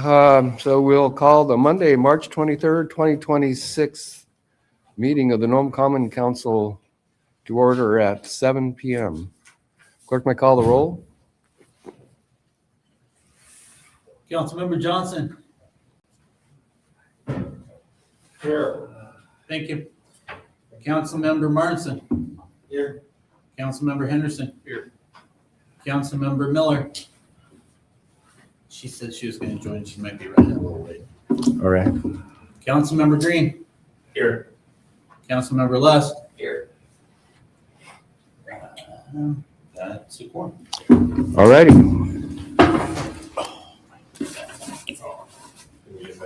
So we'll call the Monday, March 23rd, 2026 meeting of the Nome Common Council to order at 7 p.m. Clerk may call the roll. Councilmember Johnson. Here. Thank you. Councilmember Martinson. Here. Councilmember Henderson. Here. Councilmember Miller. She said she was going to join. She might be running a little late. All right. Councilmember Green. Here. Councilmember Lust. Here. That's a quorum. All righty.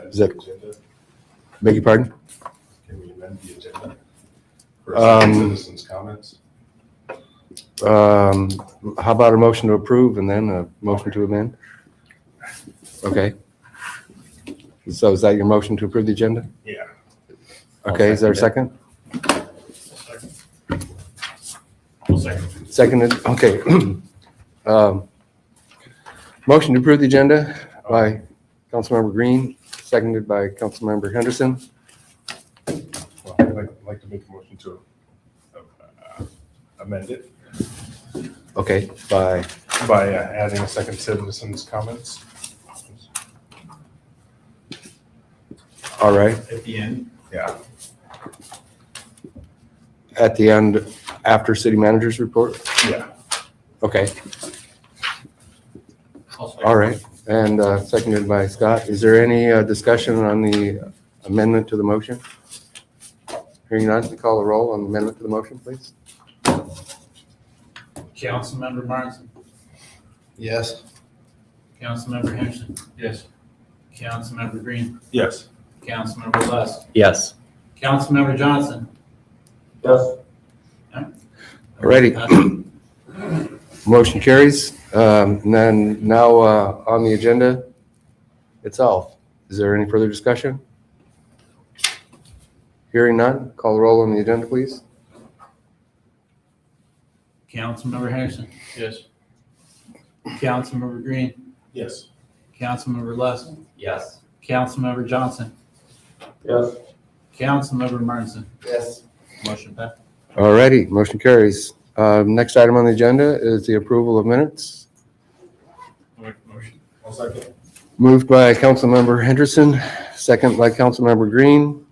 Is that, beg your pardon? Can we amend the agenda? For citizens' comments? How about a motion to approve and then a motion to amend? Okay. So is that your motion to approve the agenda? Yeah. Okay, is there a second? I'll second. Seconded, okay. Motion to approve the agenda by Councilmember Green, seconded by Councilmember Henderson. Well, I'd like to make a motion to amend it Okay, by, adding a second citizens' comments. all right, At the end? Yeah. at the end, after city manager's report? Yeah. Okay, all right. And seconded by Scott. Is there any discussion on the amendment to the motion? Hearing none, we call the roll on the amendment to the motion, please. Councilmember Martinson. Yes. Councilmember Henderson. Yes. Councilmember Green. Yes. Councilmember Lust. Yes. Councilmember Johnson. Yes. All righty. Motion carries. And then now on the agenda itself, is there any further discussion? Hearing none, call the roll on the agenda, please. Councilmember Henderson. Yes. Councilmember Green. Yes. Councilmember Lust. Yes. Councilmember Johnson. Yes. Councilmember Martinson. Yes. Motion passed. All righty, motion carries. Next item on the agenda is the approval of minutes. Motion. I'll second. Moved by Councilmember Henderson, second by Councilmember Green.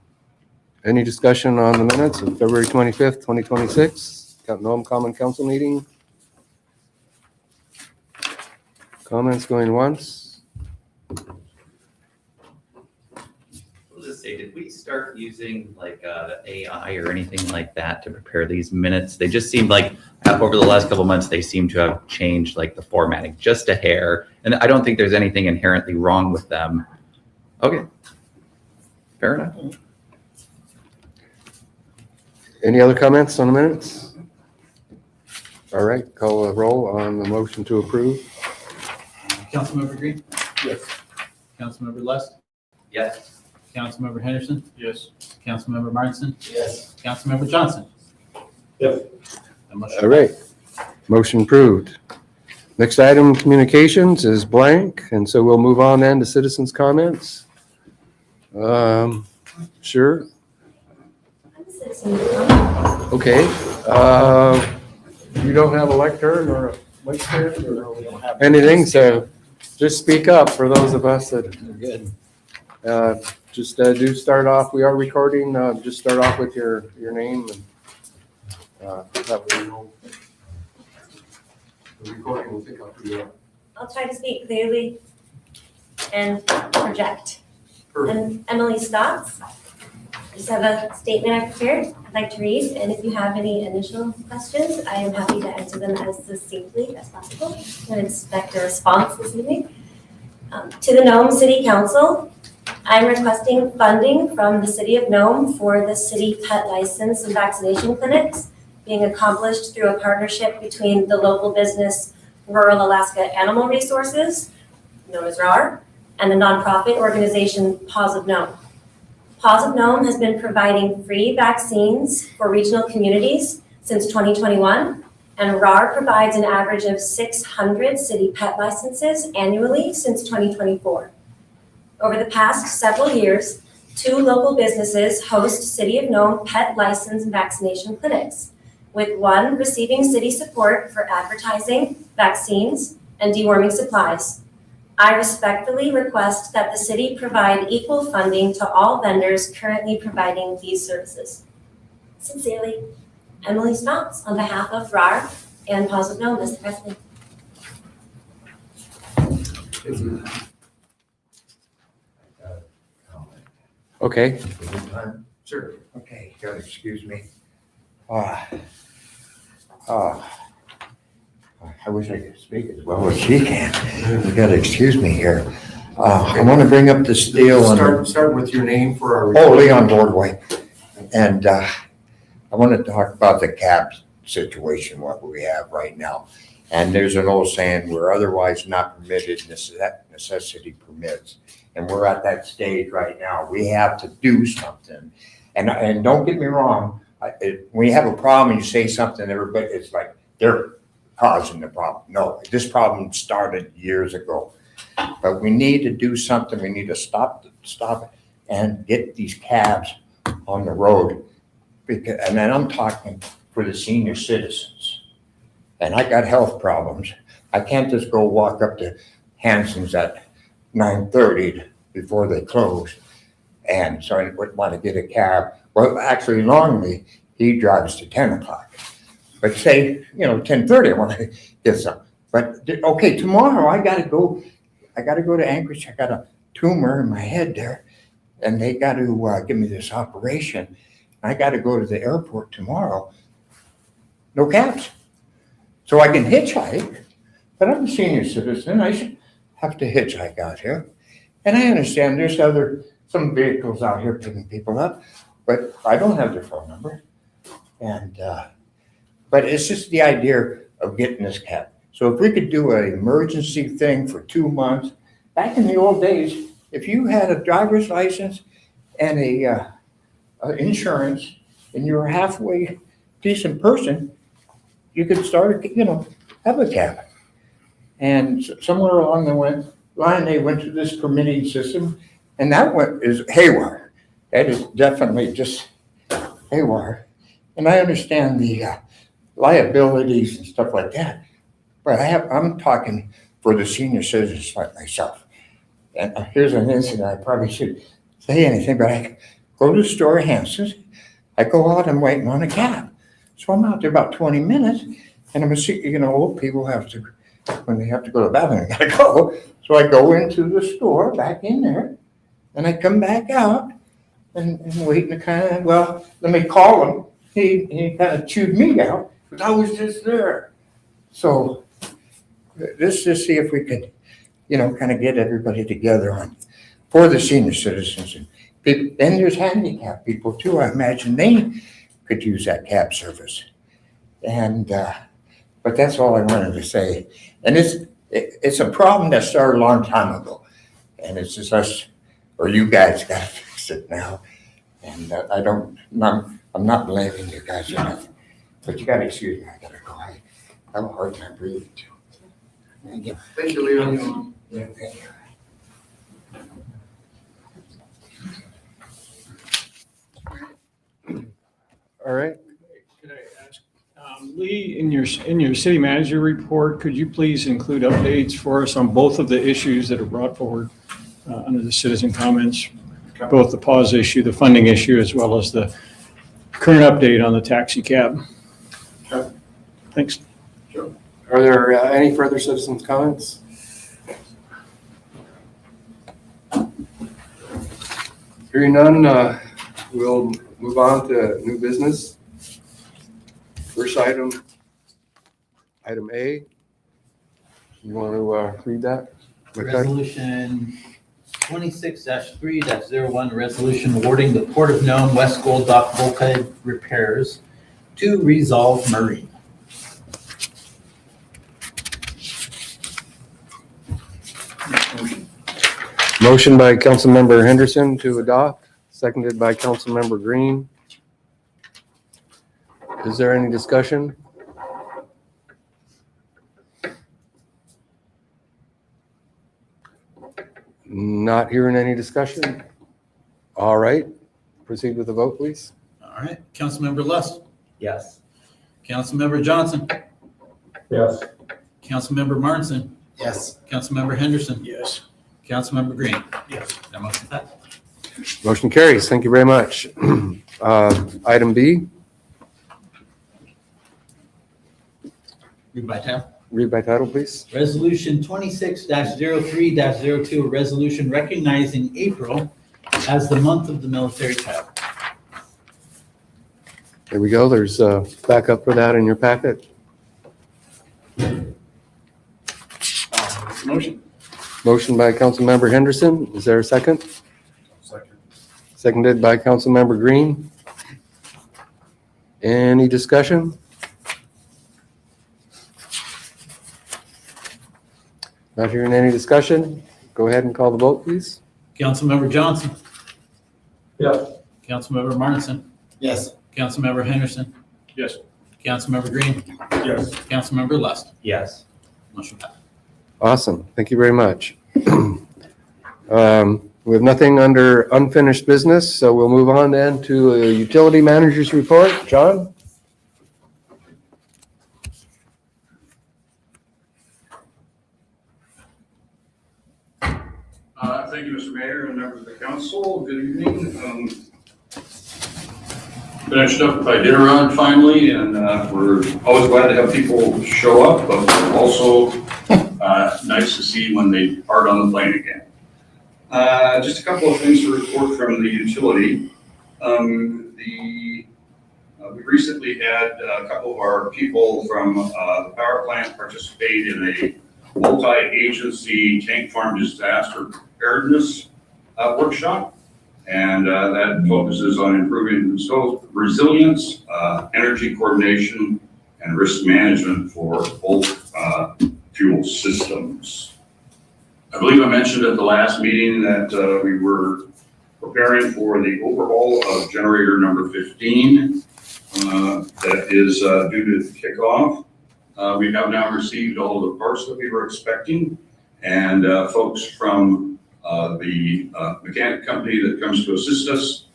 Any discussion on the minutes of February 25th, 2026? Nome Common Council meeting? Comments going once? I'll just say, did we start using like the AI or anything like that to prepare these minutes? They just seemed like over the last couple of months, they seem to have changed like the formatting just a hair. And I don't think there's anything inherently wrong with them. Okay. Fair enough. Any other comments on the minutes? All right, call a roll on the motion to approve. Councilmember Green. Yes. Councilmember Lust. Yes. Councilmember Henderson. Yes. Councilmember Martinson. Yes. Councilmember Johnson. Yes. That motion All right, motion approved. Next item, communications, is blank, and so we'll move on then to citizens' comments. Sure. Okay. You don't have a lectern or a mic stand or anything, so just speak up for those of us that are good. Just do start off. We are recording. Just start off with your name and that way the recording will pick up who you are. I'll try to speak clearly and project. I'm Emily Stotts. I just have a statement I prepared I'd like to read, and if you have any initial questions, I am happy to answer them as succinctly as possible and expect a response this evening. To the Nome City Council, I'm requesting funding from the City of Nome for the city pet license and vaccination clinics being accomplished through a partnership between the local business Rural Alaska Animal Resources, known as RAR, and the nonprofit organization Paws of Nome. Paws of Nome has been providing free vaccines for regional communities since 2021, and RAR provides an average of 600 city pet licenses annually since 2024. Over the past several years, 2 local businesses host City of Nome pet license and vaccination clinics, with one receiving city support for advertising, vaccines, and deworming supplies. I respectfully request that the city provide equal funding to all vendors currently providing these services. Sincerely, Emily Stotts, on behalf of RAR and Positive Nome, Mr. President. Okay. Sure. Okay, you gotta excuse me. I wish I could speak as well as she can. You gotta excuse me here. I want to bring up this deal on, Start with your name for our. Leon Boardway. And I want to talk about the cab situation, what we have right now. And there's an old saying, we're otherwise not permitted, necessity permits. And we're at that stage right now. We have to do something. And don't get me wrong, when you have a problem, you say something, everybody, it's like they're causing the problem. No, this problem started years ago. But we need to do something. We need to stop it and get these cabs on the road. And then I'm talking for the senior citizens. And I got health problems. I can't just go walk up to Hanson's at 9:30 before they close. And so I would want to get a cab. Well, actually, Longley, he drives to 10 o'clock. But say, 10:30, I want to get some. But, okay, tomorrow I got to go to Anchorage. I got a tumor in my head there. And they got to give me this operation. I got to go to the airport tomorrow. No cabs. So I can hitchhike. But I'm a senior citizen. I should have to hitchhike out here. And I understand there's some vehicles out here picking people up, but I don't have their phone number. And, but it's just the idea of getting this cab. So if we could do an emergency thing for 2 months, back in the old days, if you had a driver's license and a insurance and you were a halfway decent person, you could start, have a cab. And somewhere along the line, they went to this permitting system, and that one is haywire. That is definitely just haywire. And I understand the liabilities and stuff like that, but I'm talking for the senior citizens like myself. And here's an incident. I probably should say anything, but I go to the store at Hanson's. I go out, I'm waiting on a cab. So I'm out there about 20 minutes, and I'm old people when they have to go to the bathroom, they gotta go. So I go into the store, back in there, and I come back out and waiting to let me call him. He kind of chewed me out, but I was just there. So let's just see if we could, kind of get everybody together for the senior citizens and people. Then there's handicapped people too. I imagine they could use that cab service. And, but that's all I wanted to say. And it's a problem that started a long time ago. And it's just us, or you guys got to fix it now. And I'm not blaming you guys or nothing. But you got to excuse me, I got to go. I have a hard time breathing too. Thank you. Thank you, Leon. Yeah, thank you. All right. Could I ask, Lee, in your city manager report, could you please include updates for us on both of the issues that are brought forward under the citizen comments, both the pause issue, the funding issue, as well as the current update on the taxi cab? Sure. Thanks. Sure. Are there any further citizens' comments? Hearing none, we'll move on to new business. First item A. You want to read that? Resolution 26-3-01, resolution awarding the Port of Nome West Gold Dock bulkhead repairs to Resolve Marine. Motion by Councilmember Henderson to adopt, seconded by Councilmember Green. Is there any discussion? Not Not hearing any discussion? All right, proceed with the vote, please. All right, Councilmember Lust, Yes. Councilmember Johnson, Yes. Councilmember Martinson, Yes. Councilmember Henderson, Yes. Councilmember Green. Yes. That motion passed. Motion carries. Thank you very much. Item B, Read by title. read by title, please. Resolution 26-03-02, a resolution recognizing April as the month of the military child. There we go. There's a backup for that in your packet. Motion. Motion by Councilmember Henderson. Is there a second? Second. Seconded by Councilmember Green. Any discussion? Not hearing any discussion. Go ahead and call the vote, please. Councilmember Johnson, Yes. Councilmember Martinson, Yes. Councilmember Henderson, Yes. Councilmember Green, Yes. Councilmember Lust. Yes. Motion passed. Awesome. Thank you very much. We have nothing under unfinished business, so we'll move on then to a utility manager's report. John? Thank you, Mr. Mayor and members of the council. Good evening. Finished up by dinner on finally, and we're always glad to have people show up, but also nice to see when they part on the plane again. Just a couple of things to report from the utility. We recently had a couple of our people from the power plant participate in a multi-agency tank farm disaster preparedness workshop. And that focuses on improving resilience, energy coordination, and risk management for both fuel systems. I believe I mentioned at the last meeting that we were preparing for the overhaul of generator number 15 that is due to kick off. We have now received all of the parts that we were expecting, and folks from the mechanic company that comes to assist us,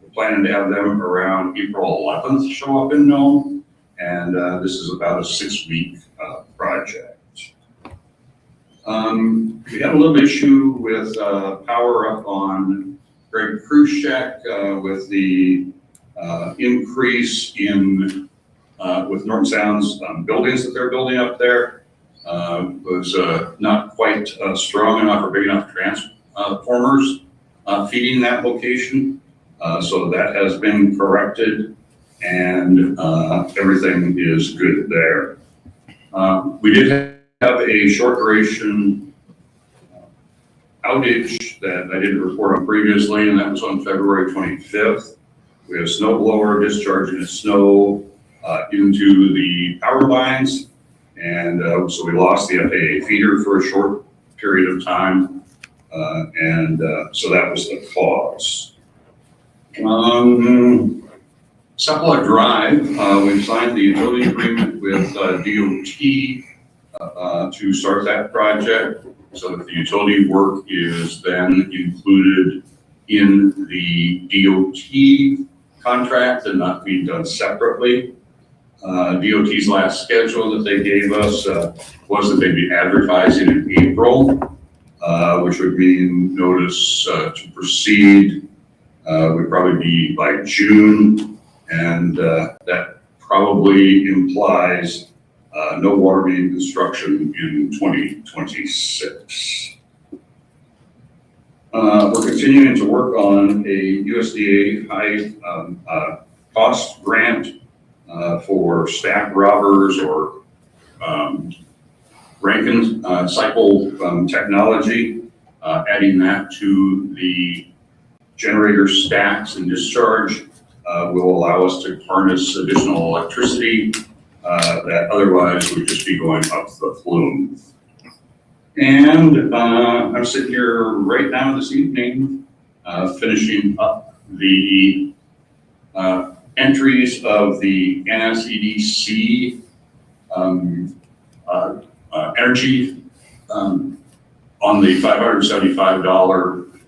we're planning to have them around April 11th show up in Nome, and this is about a 6-week project. We had a little issue with power up on Greg Khrushchev with the increase in with Norton Sound's buildings that they're building up there. Was not quite strong enough or big enough transformers feeding that location. So that has been corrected, and everything is good there. We did have a short duration outage that I didn't report on previously, and that was on February 25th. We had a snow blower discharging the snow into the power lines. And so we lost the FAA feeder for a short period of time. So that was the cause. Sapler Drive, we've signed the utility agreement with DOT to start that project, so that the utility work is then included in the DOT contract and not being done separately. DOT's last schedule that they gave us was that they'd be advertising in April, which would mean notice to proceed would probably be by June, and that probably implies no water main construction in 2026. We're continuing to work on a USDA high cost grant for stack robbers or Rankin cycle technology, adding that to the generator stacks and discharge will allow us to harness additional electricity that otherwise would just be going up the flume. And I'm sitting here right now this evening, finishing up the entries of the NSEDC energy on the $575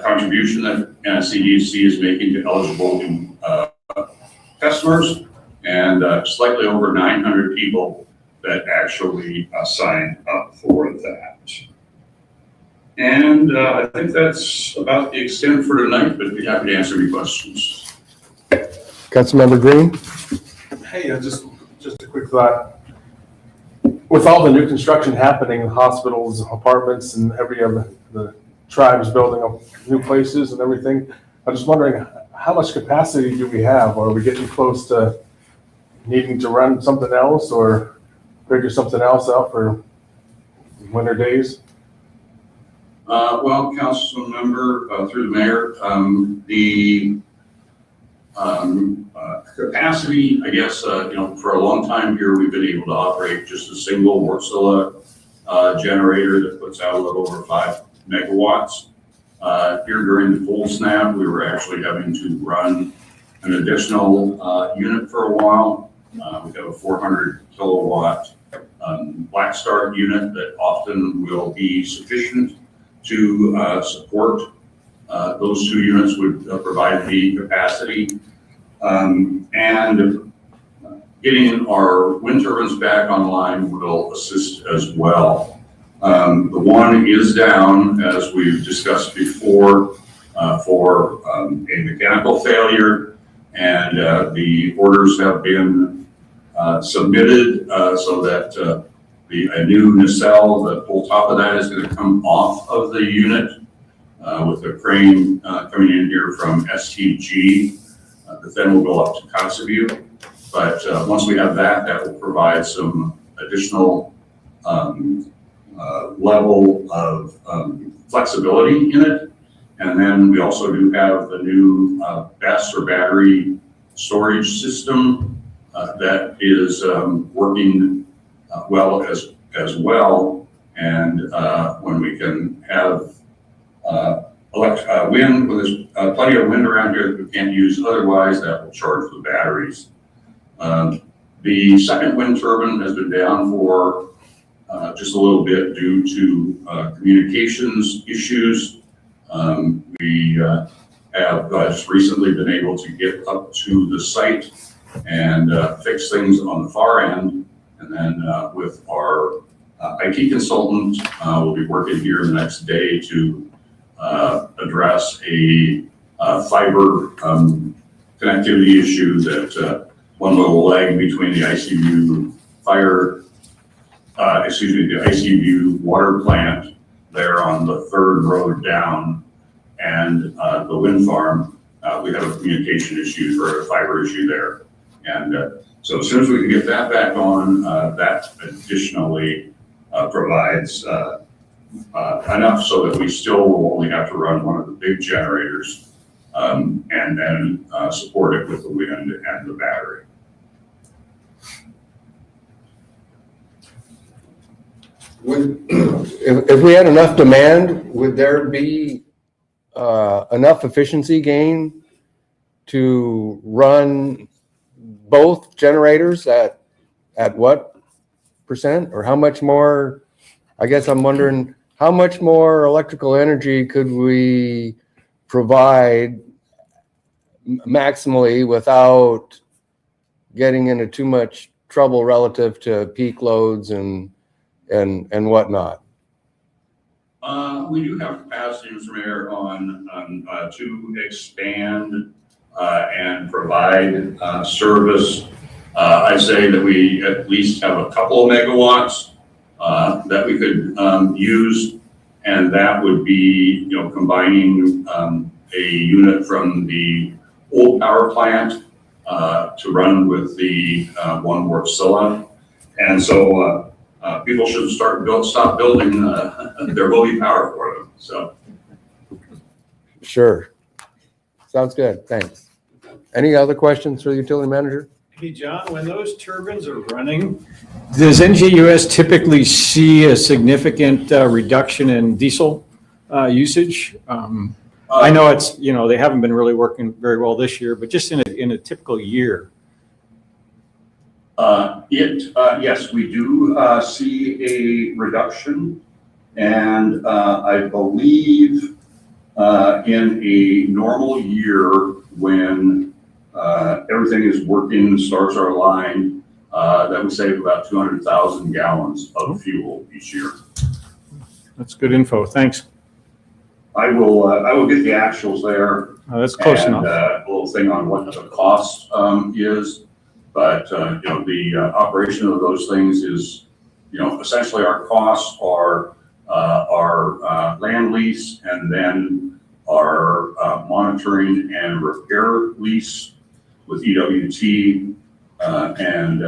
contribution that CDC is making to eligible customers, and slightly over 900 people that actually signed up for that. And I think that's about the extent for tonight, but be happy to answer any questions. Councilmember Green? Hey, just a quick thought. With all the new construction happening in hospitals, apartments, and the tribes building up new places and everything, I'm just wondering, how much capacity do we have? Or are we getting close to needing to run something else or figure something else out for winter days? Well, council member, through the mayor, the capacity, I guess, for a long time here, we've been able to operate just a single Wärtsilä generator that puts out a little over 5 megawatts. Here during the cold snap, we were actually having to run an additional unit for a while. We have a 400 kilowatt black start unit that often will be sufficient to support. Those 2 units would provide the capacity. And getting our wind turbines back online will assist as well. The one is down, as we've discussed before, for a mechanical failure, and the orders have been submitted so that a new nacelle, the whole top of that is going to come off of the unit with a crane coming in here from STG. That then will go up to Kotzebue. But once we have that, that will provide some additional level of flexibility in it. And then we also do have the new BESS or battery storage system that is working well as well. And when we can have wind, when there's plenty of wind around here that we can't use otherwise, that will charge the batteries. The second wind turbine has been down for just a little bit due to communications issues. We have just recently been able to get up to the site and fix things on the far end. And then with our IT consultant, we'll be working here the next day to address a fiber connectivity issue that one little leg between the ICU the ICU water plant there on the 3rd road down and the wind farm. We have a communication issue or a fiber issue there. And so as soon as we can get that back on, that additionally provides enough so that we still will only have to run one of the big generators and then support it with the wind and the battery. If we had enough demand, would there be enough efficiency gain to run both generators at what percent, or how much more? I guess I'm wondering how much more electrical energy could we provide maximally without getting into too much trouble relative to peak loads and whatnot? We do have capacity, Mr. Mayor, on to expand and provide service. I say that we at least have a couple of megawatts that we could use, and that would be, combining a unit from the old power plant to run with the one Wärtsilä. And so people should stop building. There will be power for them. So, Sure. Sounds good. Thanks. Any other questions for the utility manager? Hey, John, when those turbines are running, does NGUS typically see a significant reduction in diesel usage? I know it's, they haven't been really working very well this year, but just in a typical year. Yes, we do see a reduction And I believe in a normal year when everything is working, stars are aligned, that would save about 200,000 gallons of fuel each year. That's good info. Thanks. I will get the actuals there. That's close and, enough. a little thing on what the cost is, but the operation of those things is, essentially our costs are our land lease and then our monitoring and repair lease with EWT, and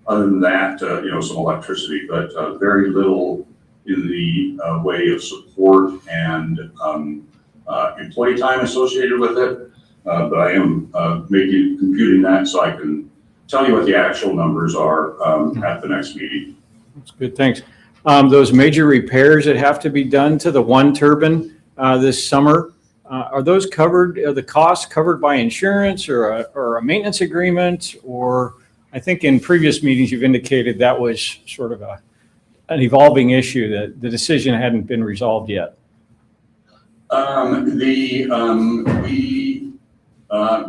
other than that, some electricity, but very little in the way of support and employee time associated with it. But I am computing that so I can tell you what the actual numbers are at the next meeting. That's good. Thanks. Those major repairs that have to be done to the one turbine this summer, are those covered, are the costs covered by insurance or a maintenance agreement? Or I think in previous meetings you've indicated that was sort of an evolving issue, that the decision hadn't been resolved yet. We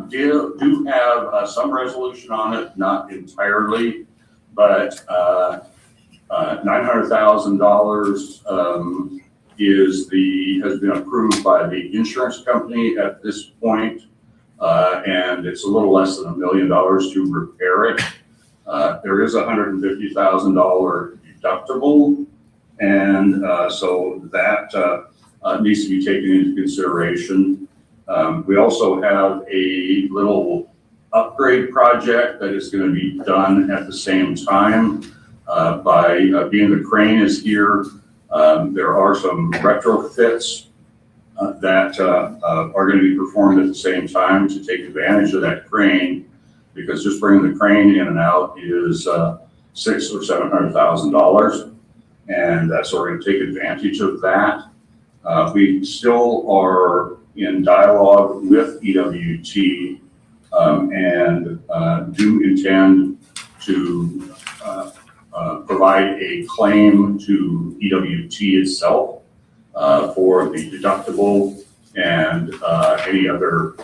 do have some resolution on it, not entirely, but $900,000 has been approved by the insurance company at this point, and it's a little less than $1 million to repair it. There is a $150,000 deductible, and so that needs to be taken into consideration. We also have a little upgrade project that is going to be done at the same time. By being the crane is here, there are some retrofits that are going to be performed at the same time to take advantage of that crane, because just bringing the crane in and out is $600,000 or $700,000, and so we're going to take advantage of that. We still are in dialogue with EWT and do intend to provide a claim to EWT itself for the deductible and any other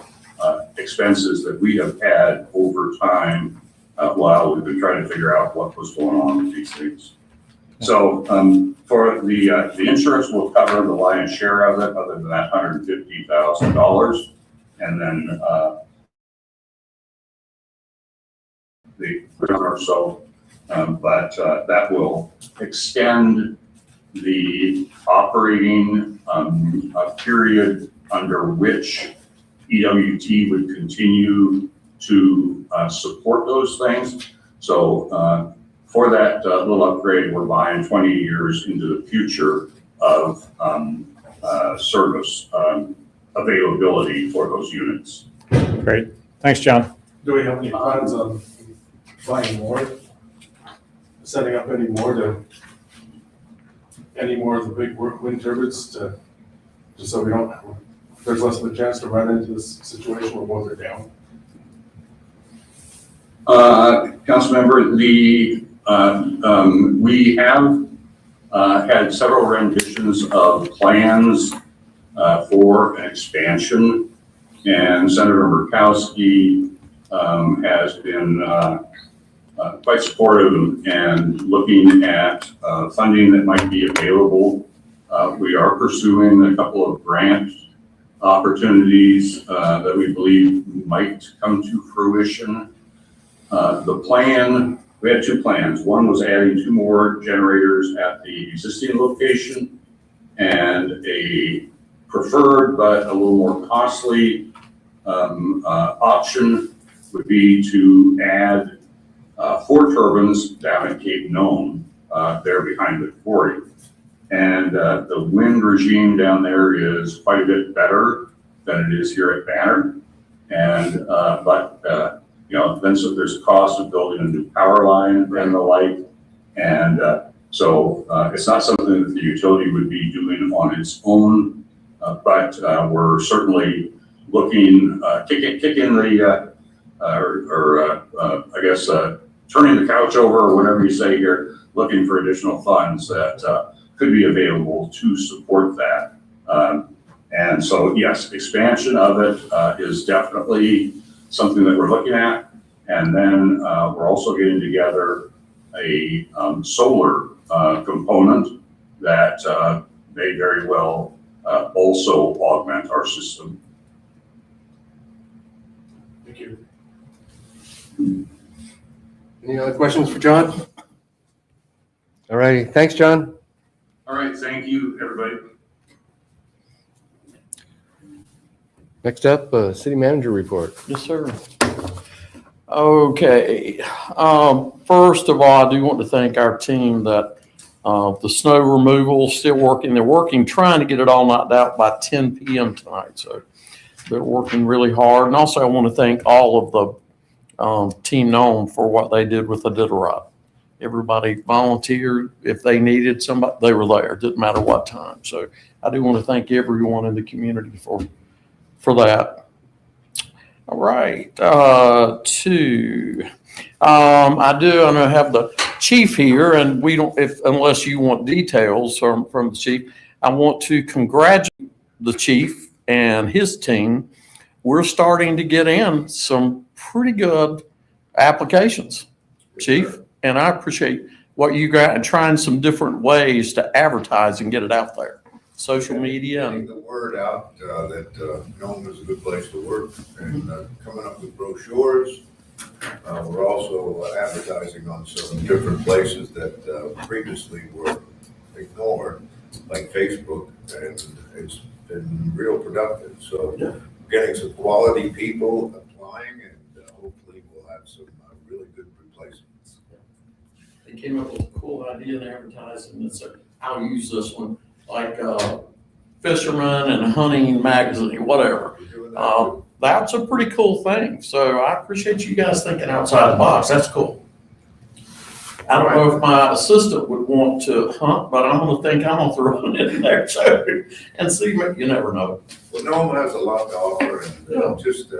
expenses that we have had over time while we've been trying to figure out what was going on with these things. So for the insurance will cover the lion's share of it, other than that $150,000, and then the or so. But that will extend the operating period under which EWT would continue to support those things. So for that little upgrade, we're buying 20 years into the future of service availability for those units. Great. Thanks, John. Do we have any plans on buying more? Setting up any more of the big wind turbines just so there's less of a chance to run into this situation where both are down? Councilmember, we have had several renditions of plans for an expansion, and Senator Murkowski has been quite supportive and looking at funding that might be available. We are pursuing a couple of grant opportunities that we believe might come to fruition. The plan, we had two plans. One was adding 2 more generators at the existing location, and a preferred but a little more costly option would be to add 4 turbines down at Cape Nome, there behind the quarry. And the wind regime down there is quite a bit better than it is here at Banner. And then so there's a cost of building a new power line and the like. And so it's not something that the utility would be doing on its own, but we're certainly looking, kicking the, I guess, turning the couch over, or whatever you say here, looking for additional funds that could be available to support that. And so, yes, expansion of it is definitely something that we're looking at. And then we're also getting together a solar component that may very well also augment our system. Thank you. Any other questions for John? All righty, thanks, John. All right, thank you, everybody. Next up, city manager report. Yes, sir. Okay. First of all, I do want to thank our team that the snow removal is still working. They're working, trying to get it all knocked out by 10 p.m. tonight. So they're working really hard. And also I want to thank all of the Team Nome for what they did with the Iditarod. Everybody volunteered. If they needed somebody, they were there. It didn't matter what time. So I do want to thank everyone in the community for that. All right, I have the chief here, and we don't, unless you want details from the chief, I want to congratulate the chief and his team. We're starting to get in some pretty good applications, chief, and I appreciate what you got and trying some different ways to advertise and get it out there. Social media and Getting the word out that Nome is a good place to work, and coming up with brochures. We're also advertising on some different places that previously were ignored, like Facebook, and it's been real productive. So getting some quality people applying, and hopefully we'll have some really good replacements. they came up with a cool idea in advertising and said, I'll use this one, like Fisherman and Hunting Magazine, whatever. We're doing that too. That's a pretty cool thing. So I appreciate you guys thinking outside the box. That's cool. I don't know if my assistant would want to hunt, but I'm gonna think I'm gonna throw it in there too and see, you never know. Well, Nome has a lot to offer, and Yeah. just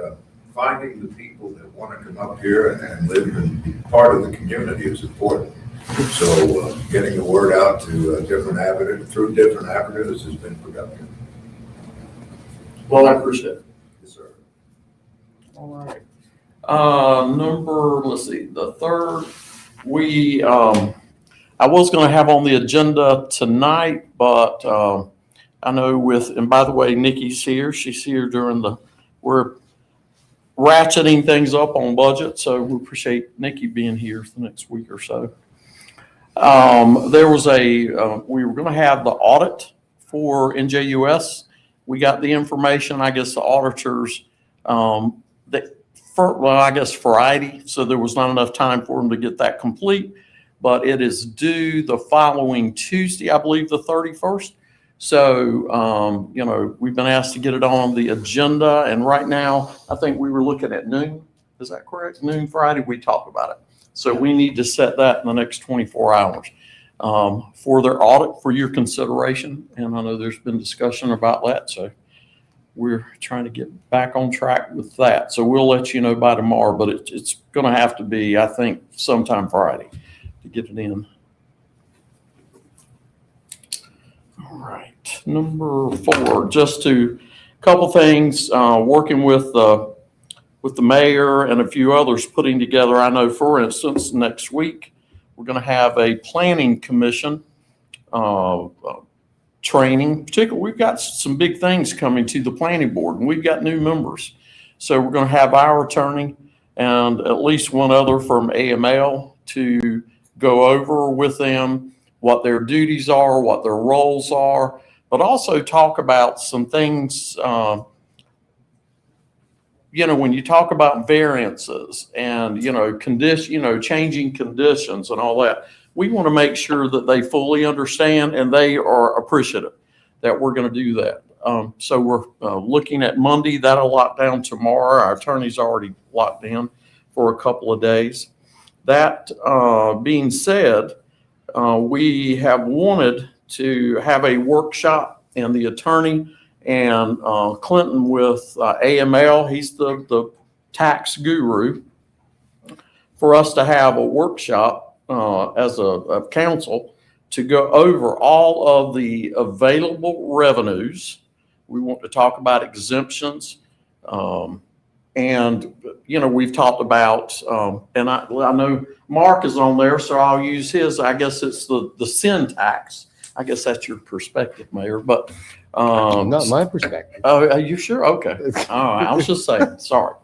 finding the people that want to come up here and live and be part of the community is important. So getting the word out to different avenues, through different avenues has been productive. Well, I appreciate it. Yes, sir. All right. Let's see, the third, I was gonna have on the agenda tonight, but, I know and by the way, Nikki's here. She's here we're ratcheting things up on budget, so we appreciate Nikki being here for the next week or so. There was we were gonna have the audit for NJUS. We got the information, I guess the auditors, I guess Friday, so there was not enough time for them to get that complete, but it is due the following Tuesday, I believe the 31st. So, we've been asked to get it on the agenda, and right now, I think we were looking at noon. Is that correct? Noon Friday, we talked about it. So we need to set that in the next 24 hours for their audit for your consideration. And I know there's been discussion about that. So we're trying to get back on track with that. So we'll let you know by tomorrow, but it's going to have to be, I think, sometime Friday to get it in. All right. Number 4, just a couple things, working with the mayor and a few others putting together. I know, for instance, next week, we're going to have a planning commission training. Particularly, we've got some big things coming to the planning board, and we've got new members. So we're going to have our attorney and at least one other from AML to go over with them what their duties are, what their roles are, but also talk about some things, when you talk about variances and, changing conditions and all that, we want to make sure that they fully understand and they are appreciative that we're going to do that. So we're looking at Monday. That'll lock down tomorrow. Our attorney's already locked in for a couple of days. That being said, we have wanted to have a workshop, and the attorney and Clinton with AML, he's the tax guru, for us to have a workshop as a council to go over all of the available revenues. We want to talk about exemptions. And, you know, we've talked about, and I know Mark is on there, so I'll use his. I guess it's the sin tax. I guess that's your perspective, Mayor, but. Not my perspective. Oh, are you sure? Okay. All right. I was just saying, sorry.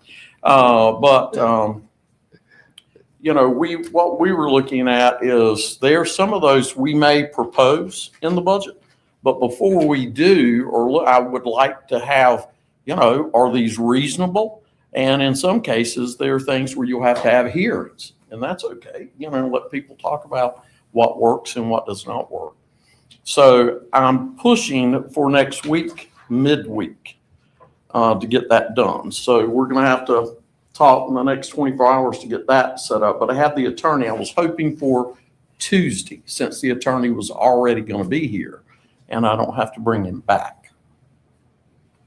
You know, what we were looking at is there's some of those we may propose in the budget, but before we do, I would like to have, you know, are these reasonable? And in some cases, there are things where you'll have to have hearings, and that's okay. You know, let people talk about what works and what does not work. So I'm pushing for next week, midweek, to get that done. So we're going to have to talk in the next 24 hours to get that set up. But I have the attorney. I was hoping for Tuesday, since the attorney was already going to be here, and I don't have to bring him back.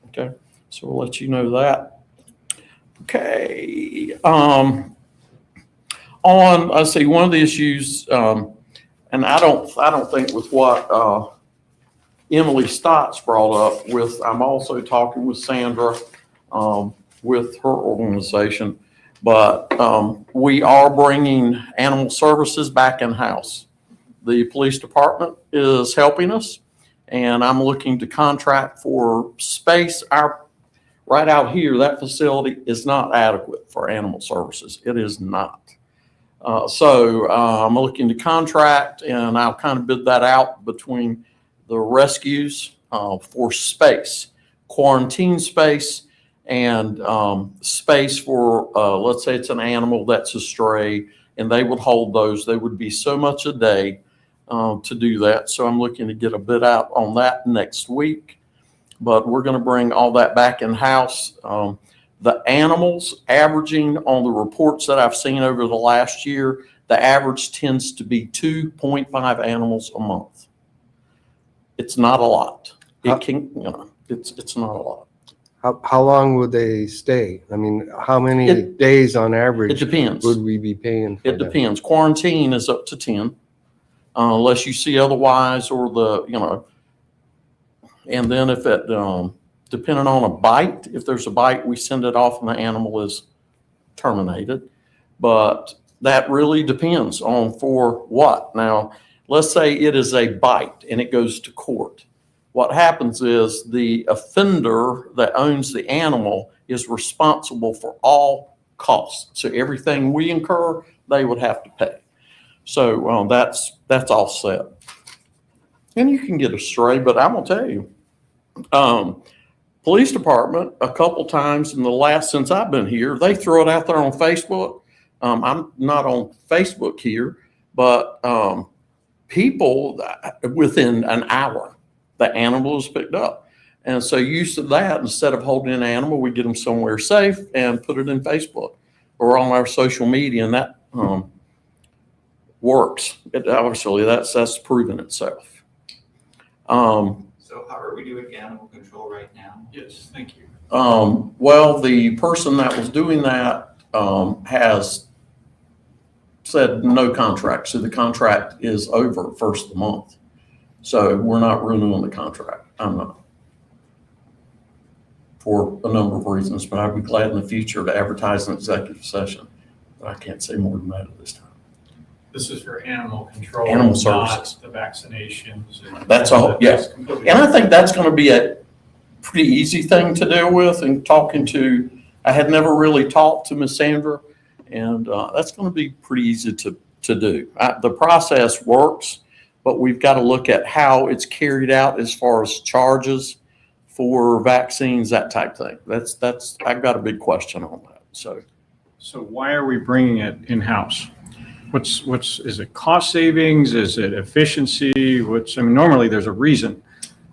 Okay, so we'll let you know that. Okay. Let's see, one of the issues, and I don't think with what Emily Stotts brought up with, I'm also talking with Sandra with her organization, but we are bringing animal services back in-house. The police department is helping us, and I'm looking to contract for space. Right out here, that facility is not adequate for animal services. It is not. So I'm looking to contract, and I'll kind of bid that out between the rescues for space, quarantine space, and space for, let's say it's an animal that's a stray, and they would hold those. They would be so much a day to do that. So I'm looking to get a bid out on that next week. But we're going to bring all that back in-house. The animals averaging on the reports that I've seen over the last year, the average tends to be 2.5 animals a month. It's not a lot. It can, you know, it's not a lot. How long would they stay? I mean, how many days on It average depends. would we be paying for It that? depends. Quarantine is up to 10, unless you see otherwise, or you know, and then if it, depending on a bite, if there's a bite, we send it off and the animal is terminated. But that really depends on for what. Now, let's say it is a bite and it goes to court. What happens is the offender that owns the animal is responsible for all costs. So everything we incur, they would have to pay. So that's all set. And you can get a stray, but I'm gonna tell you, police department, a couple times since I've been here, they throw it out there on Facebook. I'm not on Facebook here, but people within an hour, the animal is picked up. And so used to that, instead of holding an animal, we get them somewhere safe and put it in Facebook or on our social media, and that works. Obviously, that's proven itself. So how are we doing animal control right now? Yes, thank you. Well, the person that was doing that has said no contract. So the contract is over first of the month. So we're not renewing the contract. I'm not. For a number of reasons, but I'd be glad in the future to advertise an executive session. But I can't say more than that at this time. This is for animal control. Animal services. Not the vaccinations. That's all, yes. And I think that's going to be a pretty easy thing to deal with. And I had never really talked to Miss Sandra, and that's going to be pretty easy to do. The process works, but we've got to look at how it's carried out as far as charges for vaccines, that type thing. I've got a big question on that. So why are we bringing it in-house? Is it cost savings? Is it efficiency? Normally there's a reason.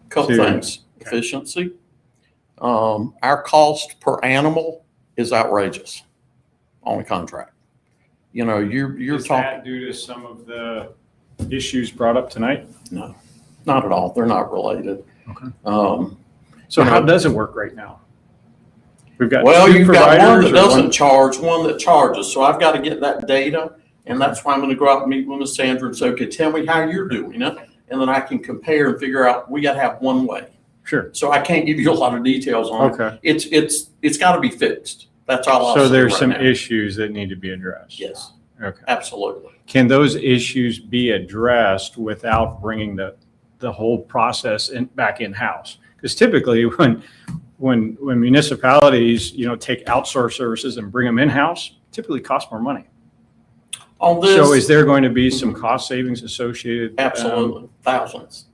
Couple things. Okay. Efficiency. Our cost per animal is outrageous on a contract. You know, you're Is talking. that due to some of the issues brought up tonight? No, not at all. They're not related. Okay. So how does it work right now? We've got Well, two you've got one providers that or doesn't charge, one that charges. So I've got to get that data And that's why I'm gonna go out and meet with Ms. Sandra and say, okay, tell me how you're doing it. And then I can compare and figure out, we gotta have one way. Sure. So I can't give you a lot of details on it. Okay. It's gotta be fixed. That's all I'll say So there's right some now. issues that need to be addressed. Yes, Okay. absolutely. Can those issues be addressed without bringing the whole process back in-house? Because typically when municipalities, take outsource services and bring them in-house, typically cost more money. On this. So is there going to be some cost savings associated? Absolutely, thousands.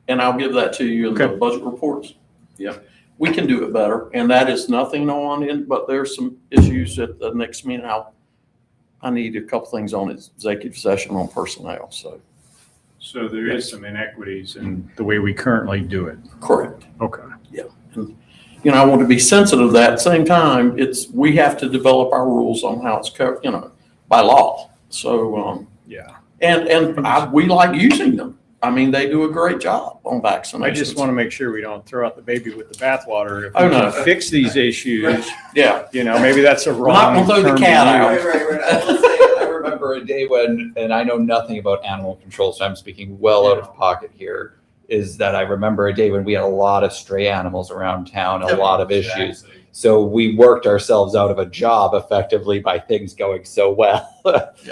And I'll give that to you in the Okay. budget reports. Yeah, we can do it better, and that is nothing on it, but there's some issues at the next meeting. I need a couple things on executive session on personnel, so. So there is some inequities in the way we currently do it. Correct. Okay. And, I want to be sensitive of that. At the same time, we have to develop our rules on how it's covered, by law. So, Yeah. we like using them. I mean, they do a great job on vaccinations. I just want to make sure we don't throw out the baby with the bathwater. If Oh, we no. can fix these issues, Yeah. maybe that's a We're wrong not gonna throw the term to cat use. out. Right. I will say, I remember a day when, and I know nothing about animal control, so I'm speaking well out of pocket here, is that I remember a day when we had a lot of stray animals around town, a lot of issues. So we worked ourselves out of a job effectively by things going so well.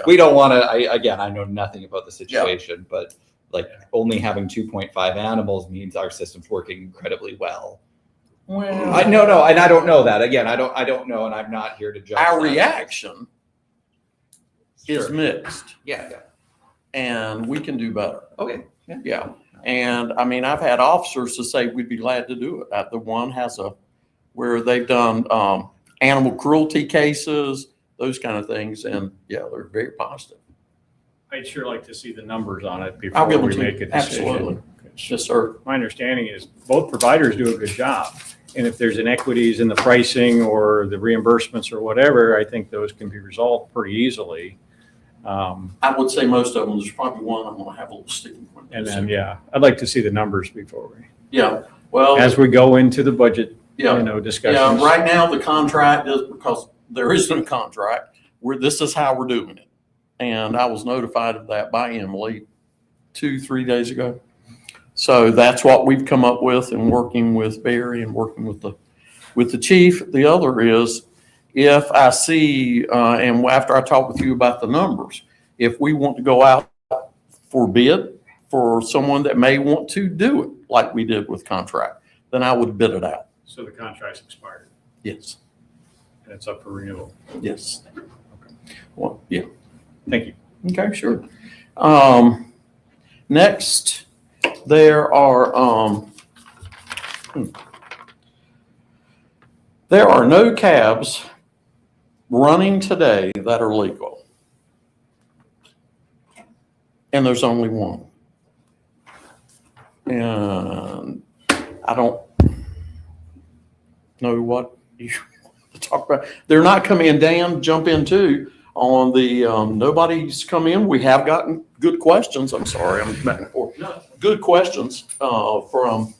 We don't want to, I know nothing about the situation, but like only having 2.5 animals means our system's working incredibly well. Well, No, and I don't know that. Again, I don't know, and I'm not here to judge. our that. reaction is Sure. mixed, Yeah. and we can do better. Okay. Yeah. And I mean, I've had officers to say we'd be glad to do it. The one has where they've done animal cruelty cases, those kind of things. And yeah, they're very positive. I'd sure like to see the numbers on it I'll before give them we to make you. a decision. Absolutely. Yes, sir. My understanding is both providers do a good job. And if there's inequities in the pricing or the reimbursements or whatever, I think those can be resolved pretty easily. I would say most of them, there's probably one I'm going to have a little sticking point. And then, I'd like to see the numbers before Yeah. Well, as we go into the budget, yeah. discussions. Yeah, right now the contract is, because there is no contract, this is how we're doing it. And I was notified of that by Emily 2-3 days ago. So that's what we've come up with, and working with Barry and working with the chief. The other is, if I see, and after I talk with you about the numbers, if we want to go out for bid for someone that may want to do it like we did with contract, then I would bid it out. So the contract's expired Yes. and it's up for renewal. Yes. Well, yeah. Thank you. Okay, sure. Next, there are no cabs running today that are legal. And there's only one. And I don't know what you want to talk about. They're not coming in. Dan, jump in too. On the, nobody's come in. We have gotten good questions. I'm sorry, I'm back and forth. Good questions from,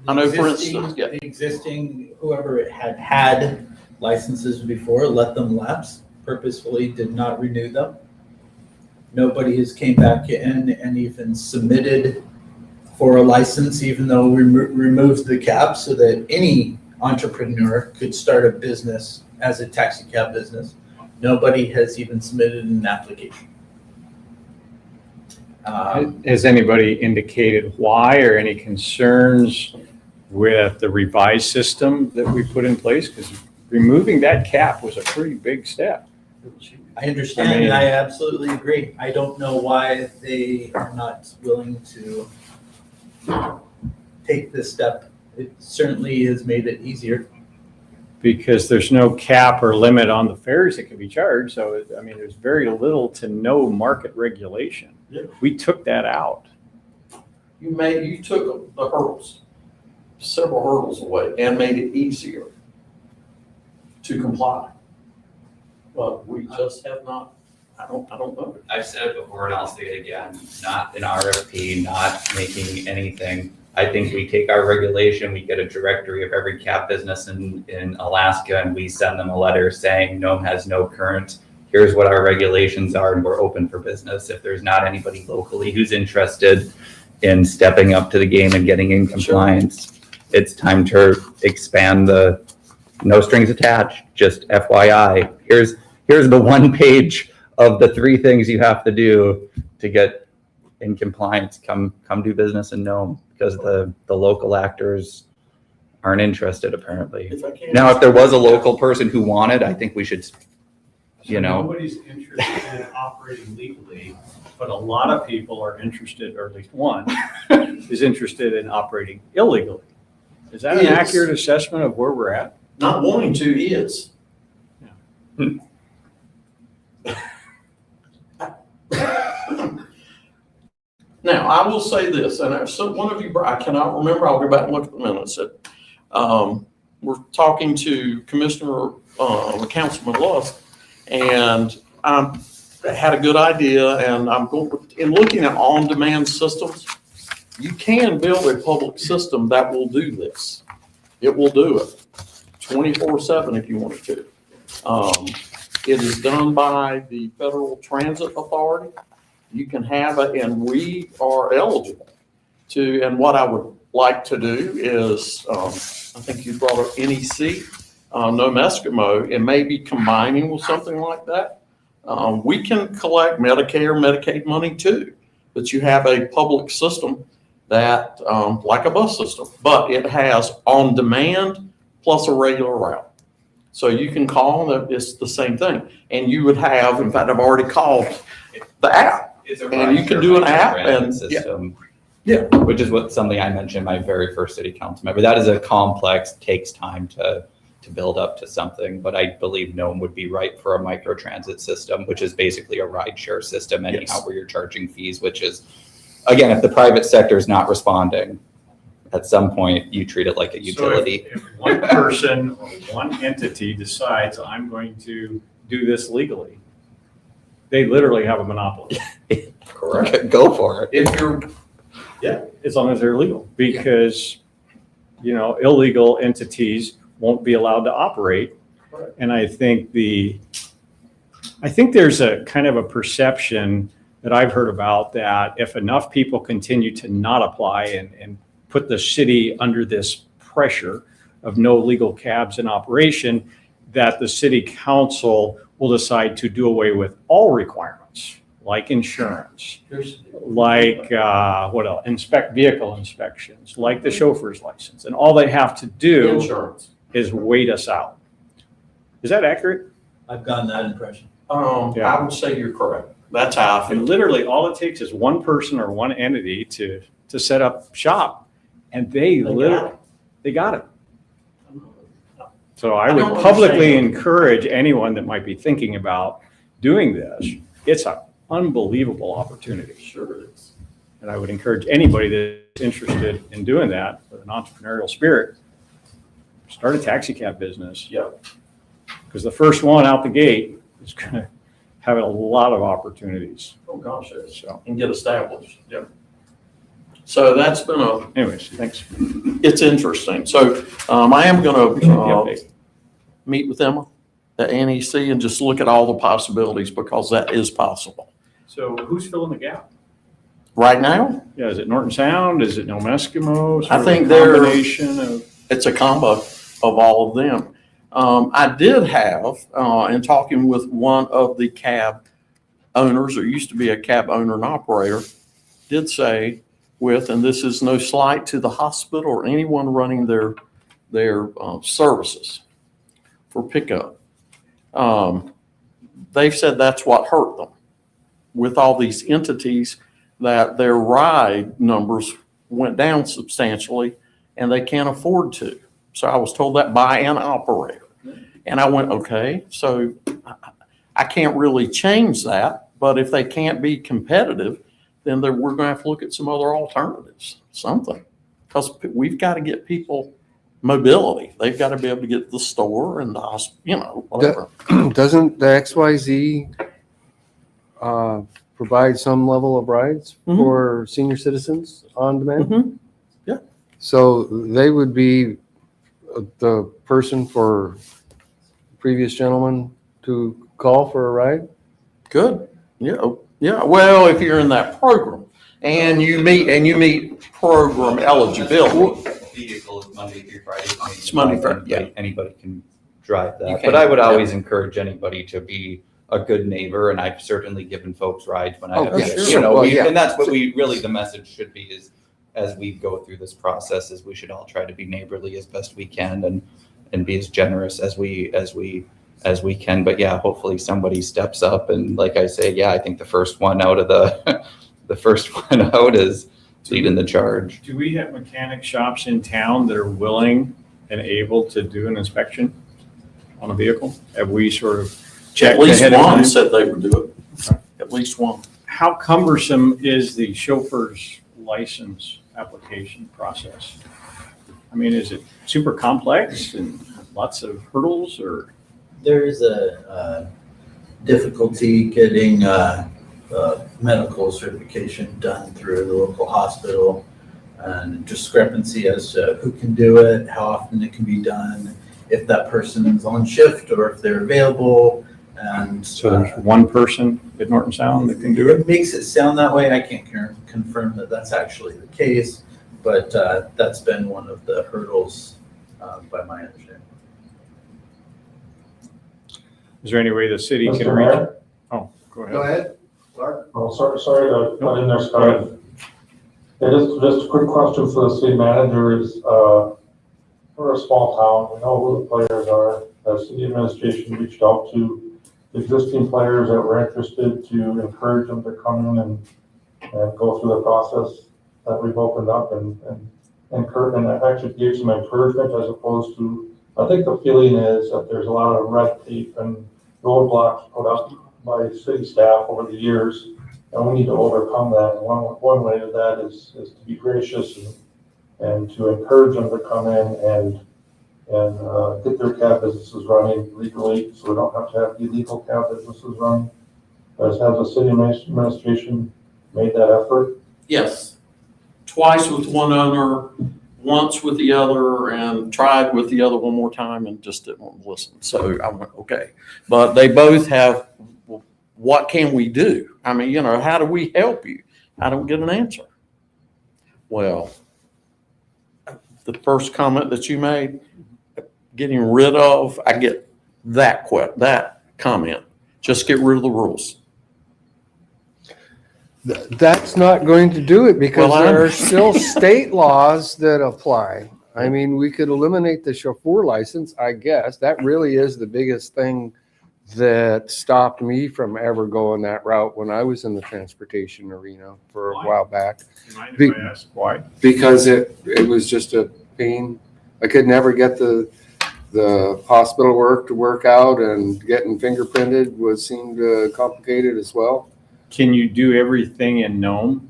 I know, for instance, yeah. The existing, whoever had licenses before, let them lapse, purposefully did not renew them. Nobody has came back in and even submitted for a license, even though we removed the cap so that any entrepreneur could start a business as a taxi cab business. Nobody has even submitted an application. Has anybody indicated why or any concerns with the revised system that we put in place? Because removing that cap was a pretty big step. I understand, I mean- and I absolutely agree. I don't know why they are not willing to take this step. It certainly has made it easier. Because there's no cap or limit on the fares that can be charged. So, I mean, there's very little to no market regulation. Yeah. We took that out. You took the hurdles, several hurdles away, and made it easier to comply. But we just have not, I don't know. I've said it before and I'll say it again, not an RFP, not making anything. I think we take our regulation, we get a directory of every cab business in Alaska, and we send them a letter saying Nome has no current here's what our regulations are, and we're open for business. If there's not anybody locally who's interested in stepping up to the game and getting in compliance, it's time to expand the no strings attached, just FYI. Here's the one page of the 3 things you have to do to get in compliance. Come do business in Nome, because the local actors aren't interested apparently. Now, if there was a local person who wanted, I think we should, Nobody's interested in operating legally, but a lot of people are interested, or at least one is interested in operating illegally. Is that an Yes. accurate assessment of where we're at? Not wanting to is. Now, I will say this, and if one of you, I cannot remember, I'll go back and look at the minutes. We're talking to Commissioner, Councilman Lusk, and I had a good idea, and in looking at on-demand systems, you can build a public system that will do this. It will do it 24/7 if you wanted to. It is done by the Federal Transit Authority. You can have it, and we are eligible to, and what I would like to do is, I think you brought up NEC, Nome Eskimo, and maybe combining with something like that. We can collect Medicare, Medicaid money too, but you have a public system that, like a bus system, but it has on demand plus a regular route. So you can call them, it's the same thing. And you would have, in fact, I've already called the app. It's a And you can do an app and- system. Yeah. Which is something I mentioned my very first city council member. That is a complex, takes time to build up to something, but I believe Nome would be right for a microtransit system, which is basically a rideshare system anyhow, Yes. where you're charging fees, which is, again, if the private sector is not responding, at some point you treat it like a utility. So if one person or one entity decides I'm going to do this legally, they literally have a monopoly. Correct. Go for it. If you're, As long as they're legal, because, illegal entities won't be allowed to operate. Correct. And I think there's a kind of a perception that I've heard about that if enough people continue to not apply and put the city under this pressure of no legal cabs in operation, that the city council will decide to do away with all requirements, like insurance, like what else? Vehicle inspections, like the chauffeur's license, and all they have to do insurance. is wait us out. Is that accurate? I've gotten that impression. I would say you're correct. That's how I And feel. literally, all it takes is one person or one entity to set up shop, and they got it. So I I would don't publicly understand. encourage anyone that might be thinking about doing this. It's an unbelievable opportunity. Sure it is. And I would encourage anybody that's interested in doing that with an entrepreneurial spirit, start a taxi cab business. Yeah. Because the first one out the gate is going to have a lot of opportunities. Oh, gosh, yes. So And get established. Yeah. So that's been anyways, thanks. it's interesting. So I am going Appreciate the to update. meet with Emma at NEC and just look at all the possibilities, because that is possible. So who's filling the gap? Right now, Yeah, is it Norton Sound? Is it Nome Eskimo? Sort I of a think they're- combination of. it's a combo of all of them. I did have, in talking with one of the cab owners, or used to be a cab owner and operator, did say and this is no slight to the hospital or anyone running their services for pickup. They've said that's what hurt them with all these entities, that their ride numbers went down substantially and they can't afford to. So I was told that by an operator. And I went, okay, so I can't really change that, but if they can't be competitive, then we're going to have to look at some other alternatives, something. Because we've got to get people mobility. They've got to be able to get to the store and the hospital, whatever. Doesn't the XYZ provide some level of rides Mhm. for senior citizens on demand? Mhm. Yeah. So they would be the person for previous gentleman to call for a ride? Good. Yeah. Yeah. Well, if you're in that program and you meet program eligibility. Vehicle is Monday through Friday. It's Monday through Friday, yeah. Anybody can drive You that. can, But I would yeah. always encourage anybody to be a good neighbor, and I've certainly given folks rides when I Oh, have, yeah, you sure. know, Well, yeah. and that's what the message should be is, as we go through this process, is we should all try to be neighborly as best we can and be as generous as we can. But yeah, hopefully somebody steps up, and like I say, yeah, I think the first one out of the first one out is leading the charge. Do we have mechanic shops in town that are willing and able to do an inspection on a vehicle? Have we sort of checked At least ahead of one time? said they would do it. At least one. How cumbersome is the chauffeur's license application process? I mean, is it super complex and lots of hurdles, or? There's a difficulty getting medical certification done through the local hospital, and discrepancy as to who can do it, how often it can be done, if that person is on shift or if they're available. And So there's one person at Norton Sound that can do it? It makes it sound that way. I can't confirm that that's actually the case, but that's been one of the hurdles by my understanding. Is there any way the city can Mr. reach? Mayor? Oh, go ahead. Go ahead, Clark. Oh, sorry to put in there, Scott. Yeah, just a quick question for the city manager is, we're a small town, we know who the players are. The city administration reached out to existing players that were interested to encourage them to come in and go through the process that we've opened up and actually gave some encouragement as opposed to, I think the feeling is that there's a lot of red tape and roadblocks put up by city staff over the years, and we need to overcome that. And one way of that is to be gracious and to encourage them to come in and get their cab businesses running legally, so we don't have to have illegal cab businesses running. Has the city administration made that effort? Yes. Twice with one owner, once with the other, and tried with the other one more time and just didn't want to listen. So I went, okay. But they both have, what can we do? I mean, how do we help you? I don't get an answer. Well, the first comment that you made, getting rid of, I get that comment. Just get rid of the rules. That's not going to do it because Well, there are still state laws that apply. I mean, we could eliminate the chauffeur license, I guess. That really is the biggest thing that stopped me from ever going that route when I was in the transportation arena for a while back. Mind if I ask why? Because it was just a pain. I could never get the hospital work to work out, and getting fingerprinted seemed complicated as well. Can you do everything in Nome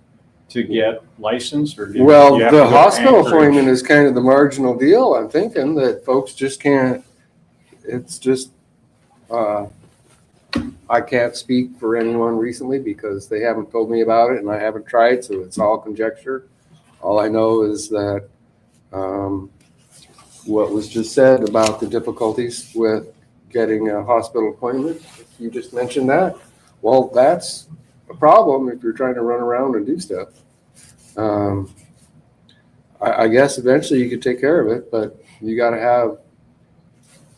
to get licensed, or? Well, you have to the go to hospital Anchorage? appointment is kind of the marginal deal. I'm thinking that folks just can't, it's just, I can't speak for anyone recently because they haven't told me about it and I haven't tried, so it's all conjecture. All I know is that what was just said about the difficulties with getting a hospital appointment, you just mentioned that. Well, that's a problem if you're trying to run around and do stuff. I guess eventually you could take care of it, but you gotta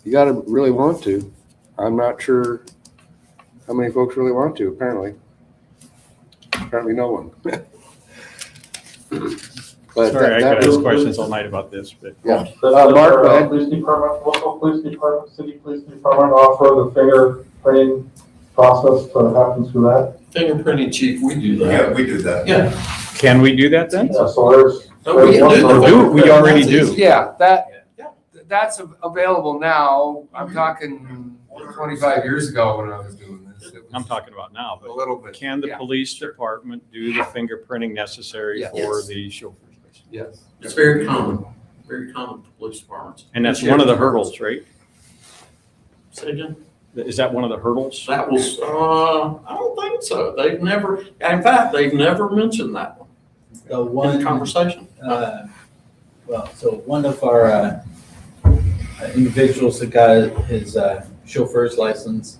really want to. I'm not sure how many folks really want to, apparently no one. But Sorry, I that could ask was- questions all night about this, but. Yeah. Mark, go ahead. Police department, local police department, city police department offer the fingerprinting process to happen through that. Fingerprinting, chief, we do Yeah, that. we do that. Yeah. Can we do that then? Yeah, so there's. No, we can do the Do, we already do. Yeah, that's available now. I'm talking 25 years ago when I was doing this. It was I'm talking about now, a but little bit. can the yeah. police department do the fingerprinting necessary Yes. for Yes. the chauffeur's license? Yes. It's very common for police departments. And that's one of the hurdles, right? Say again? Is that one of the hurdles? That was, I don't think so. They've never mentioned that one The in one the conversation. So one of our individuals that got his chauffeur's license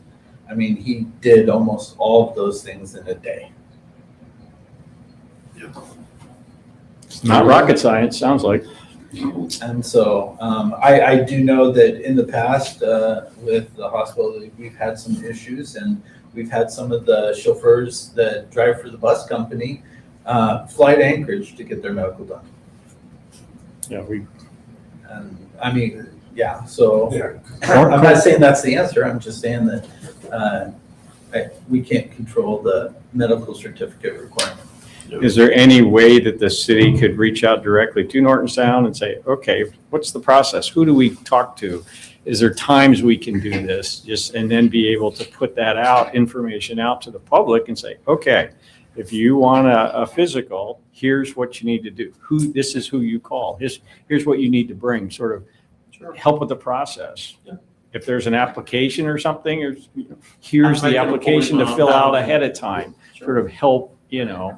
I mean, he did almost all of those things in a day. It's not rocket science, sounds like. And so I do know that in the past with the hospital, we've had some issues, and we've had some of the chauffeurs that drive for the bus company fly to Anchorage to get their medical done. Yeah, And I mean, yeah, so Yeah. I'm not saying that's the answer. I'm just saying that we can't control the medical certificate requirement. Is there any way that the city could reach out directly to Norton Sound and say, okay, what's the process? Who do we talk to? Is there times we can do this? And then be able to put that information out to the public and say, okay, if you want a physical, here's what you need to do. This is who you call. Here's what you need to bring, sort of help with the process. Yeah. If there's an application or something, here's I'm the making a application point to on fill out that. ahead of time, sort of help,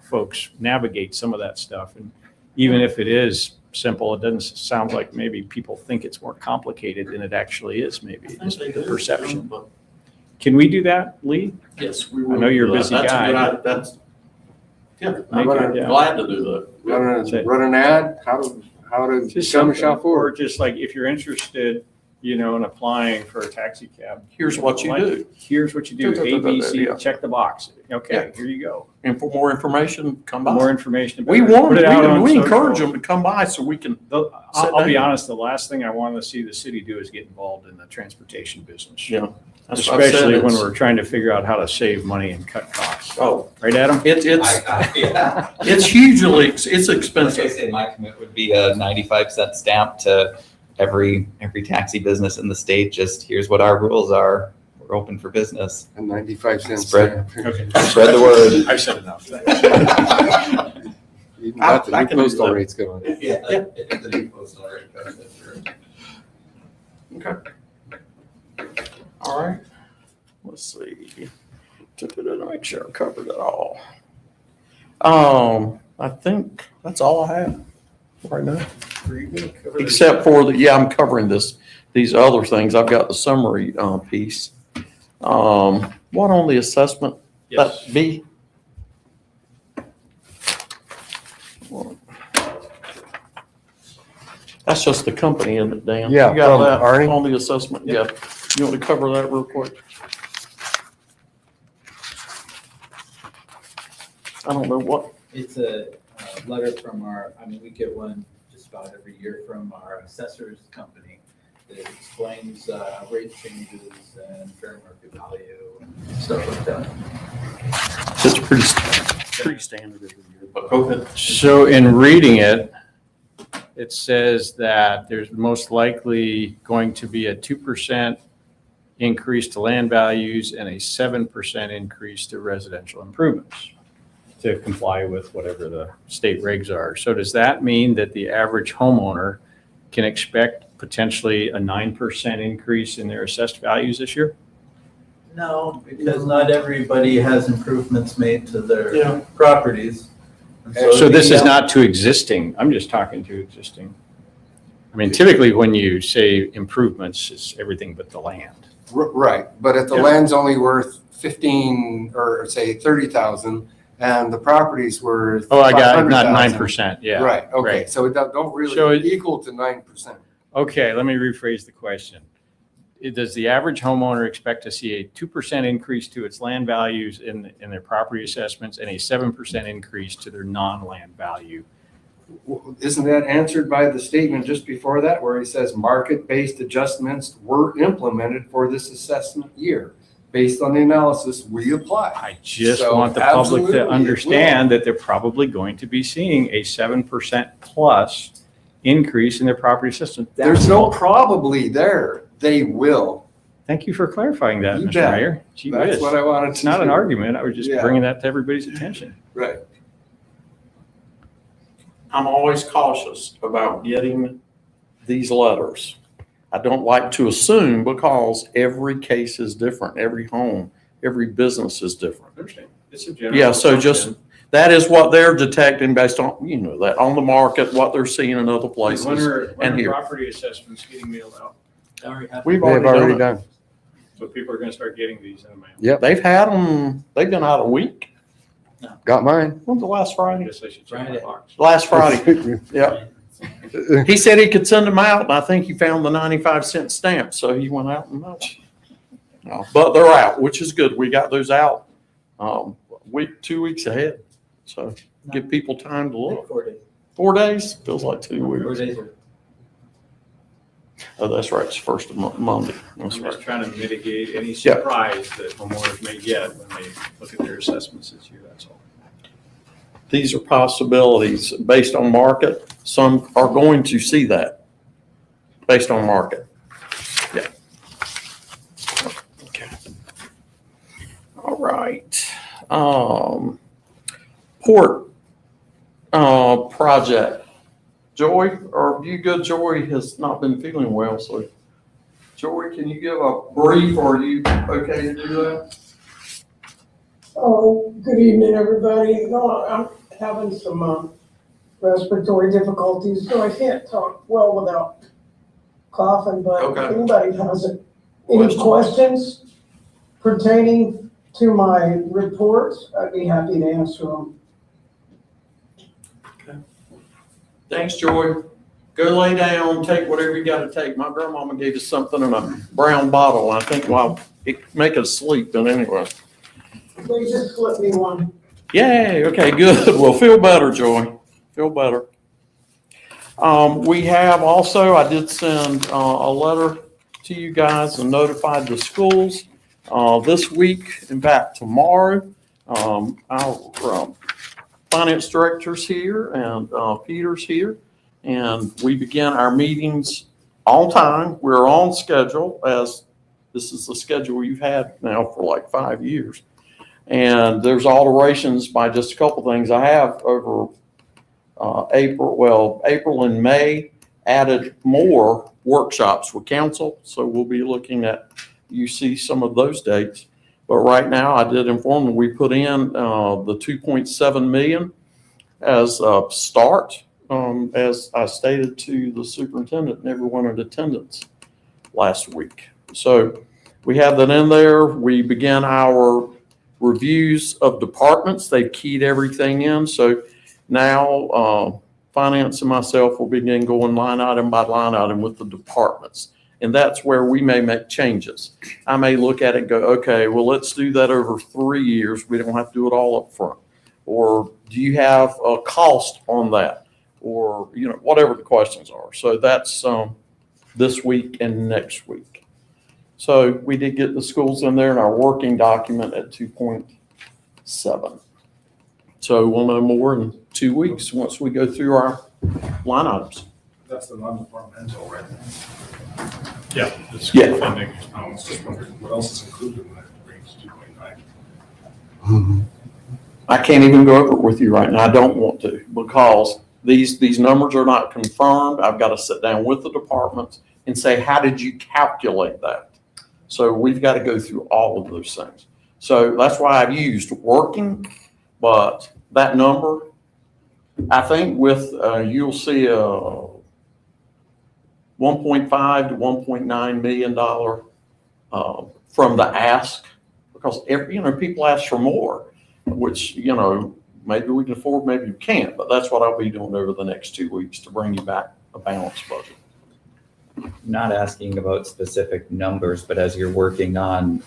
folks navigate some of that stuff. And even if it is simple, it doesn't sound like maybe people think it's more complicated than it actually is, maybe just the perception. Can we do that, Lee? Yes, we I will. know you're a do that. busy That's guy. Yeah, Make it, yeah. glad to do that. Run an ad, how to Just become a something, chauffeur. or just like if you're interested, in applying for a taxi cab. Here's what you do. Here's what you do, A, B, C, Yeah. check the box. Okay, Yeah. here you go. And for more information, come by. More information. We better. want, Put it out on we encourage social. them to come by so we can. I'll be honest, the last thing I want to see the city do is get involved in the transportation business. Yeah. That's what I've said. Especially when It's- we're trying to figure out how to save money and cut costs. Oh, Right, Adam? it's Yeah. it's hugely, it's Like I expensive. say, my commit would be a 95-cent stamp to every taxi business in the state. Just here's what our rules are. We're open for business. And 95 cents. Spread. Okay. Spread the word. I've said enough. Even got the I new can do postal that. rates going. Yeah. The new postal rate code, that's right. Okay. All right. Let's see. To make sure I covered it all. I think that's all I have right now. Except for I'm covering these other things. I've got the summary piece. What on the assessment? Yes. That B? That's just the company, isn't it, Dan? Yeah, You got from that Arnie? on the assessment? Yeah. You want to cover that real quick? I don't know what, It's a letter from we get one just about every year from our assessor's company that explains rate changes and fair market value and stuff like that. it's pretty standard every year, but go ahead. So in reading it, it says that there's most likely going to be a 2% increase to land values and a 7% increase to residential improvements to comply with whatever the state regs are. So does that mean that the average homeowner can expect potentially a 9% increase in their assessed values this year? No, because not everybody has improvements made to their Yeah. properties. And So this is the- not to existing, I'm just talking to existing. I mean, typically when you say improvements, it's everything but the land. Right, but if the Yeah. land's only worth 15 or say 30,000 and the property's worth Oh, I got, not 500,000. 9%, yeah. Right, okay, right. so it don't So really it- equal to 9%. Okay, let me rephrase the question. Does the average homeowner expect to see a 2% increase to its land values in their property assessments and a 7% increase to their non-land value? Isn't that answered by the statement just before that where he says market-based adjustments were implemented for this assessment year? Based on the analysis we apply. I just So, want the public absolutely, to it understand that they're probably going to be seeing a 7% plus increase in their property assessment. There's That's no all. probably there. They will. Thank you for clarifying that, You Mr. bet. Mayor. Gee That's whiz. what I wanted to It's not an do. argument. I was just Yeah. bringing that to everybody's attention. Right. I'm always cautious about getting these letters. I don't like to assume because every case is different, every home, every business is different. Understand. It's a general. Yeah, so just, assumption. that is what they're detecting based on, that on the market, what they're seeing in other places. When and are here. property assessments getting mailed out? We've They've already it. done. So people are gonna start getting these in the mail. Yep, They've had them, they've been out a week. got mine. When's the last I Friday? guess I should check my Friday. box. Last Friday, yeah. He said he could send them out, and I think he found the 95-cent stamp, so he went out and mailed them. No, but they're out, which is good. We got those out, week, 2 weeks ahead. So give people time to look. 4 days. 4 days, feels like 2 4 weeks. days. Or- Oh, that's right, it's first of Monday. I'm That's right. just trying to mitigate any Yeah. surprise that homeowners may get when they look at their assessments this year, that's all. These are possibilities based on market. Some are going to see that based on market. Yeah. Okay. All right. Port project. Joy, are you good? Joy has not been feeling well, so Joy, can you give a brief, or are you okay to do that? Oh, good evening, everybody. No, I'm having some respiratory difficulties, so I can't talk well without coughing, but Okay. if anybody has any Questions? questions pertaining to my report, I'd be happy to answer them. Thanks, Joy. Go lay down, take whatever you gotta take. My grandmama gave us something in a brown bottle. I think, well, it make us sleep, but anyway. They just slipped me one. Yay, okay, good. Well, feel better, Joy. Feel better. We have also, I did send a letter to you guys and notified the schools this week, in fact, tomorrow. Our finance director's here and Peter's here. And we begin our meetings on time. We're on schedule, as this is the schedule you've had now for like 5 years. And there's alterations by just a couple things. I have over April and May added more workshops with council. So we'll be looking at, you see some of those dates. But right now I did inform them, we put in the 2.7 million as a start, as I stated to the superintendent and everyone in attendance last week. So we have that in there. We began our reviews of departments. They've keyed everything in. So now finance and myself will begin going line item by line item with the departments. And that's where we may make changes. I may look at it and go, okay, well, let's do that over 3 years. We don't have to do it all up front. Or do you have a cost on that? Or, you know, whatever the questions are. So that's this week and next week. So we did get the schools in there in our working document at 2.7. So we'll know more in 2 weeks once we go through our line items. That's the non-departmental, right? Yeah. the Yeah. school funding. I was just wondering, what else is included in that range, 2.9? I can't even go over it with you right now. I don't want to, because these numbers are not confirmed. I've got to sit down with the departments and say, how did you calculate that? So we've got to go through all of those things. So that's why I've used working, but that number, I think with, you'll see a $1.5 to $1.9 million from the ask, because people ask for more, which, maybe we can afford, maybe you can't, but that's what I'll be doing over the next 2 weeks to bring you back a balanced budget. Not asking about specific numbers, but as you're working on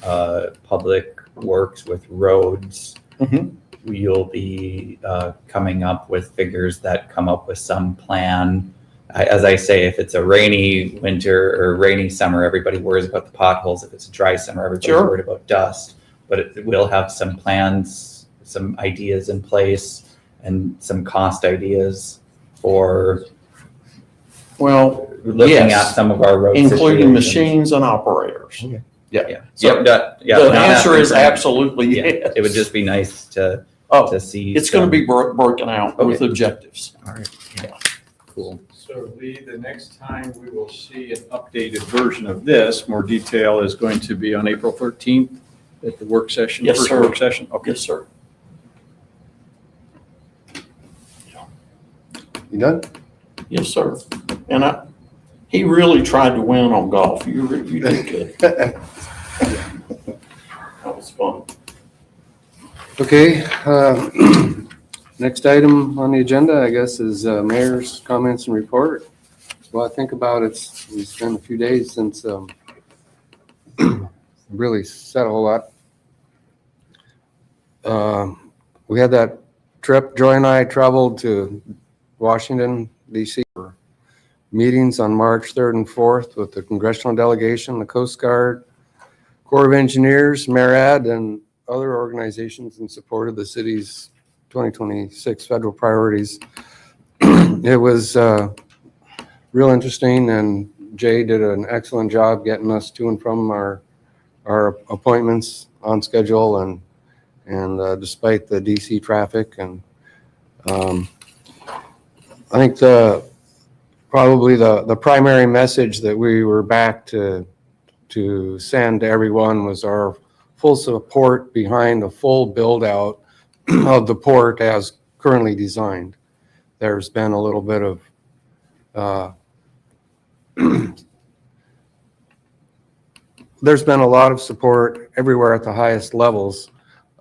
public works with roads, Mhm. you'll be coming up with figures that come up with some plan. As I say, if it's a rainy winter or rainy summer, everybody worries about the potholes. If it's a dry summer, everybody's Sure. worried about dust. But it will have some plans, some ideas in place, and some cost ideas for Well, looking yes, at some of our road including situations. machines and operators. Okay. Yeah. So Yeah. the not answer is asking- absolutely Yeah, yes. it would just be nice to Oh, see. it's going to some- be broken out with Okay. objectives. All right. Yeah. Cool. So Lee, the next time we will see an updated version of this, more detail, is going to be on April 13th at the work session. Yes, first sir. Work session. Okay. Yes, sir. You done? Yes, sir. And he really tried to win on golf. You did good. That was fun. Okay, next item on the agenda, I guess, is mayor's comments and report. Well, I think about it's been a few days since really said a whole lot. We had that trip, Joy and I traveled to Washington, D.C. for meetings on March 3rd and 4th with the congressional delegation, the Coast Guard, Corps of Engineers, MARAD, and other organizations in support of the city's 2026 federal priorities. It was real interesting, and Jay did an excellent job getting us to and from our appointments on schedule, and despite the DC traffic. And I think probably the primary message that we were back to send to everyone was our full support behind the full build out of the port as currently designed. There's been a little bit of there's been a lot of support everywhere at the highest levels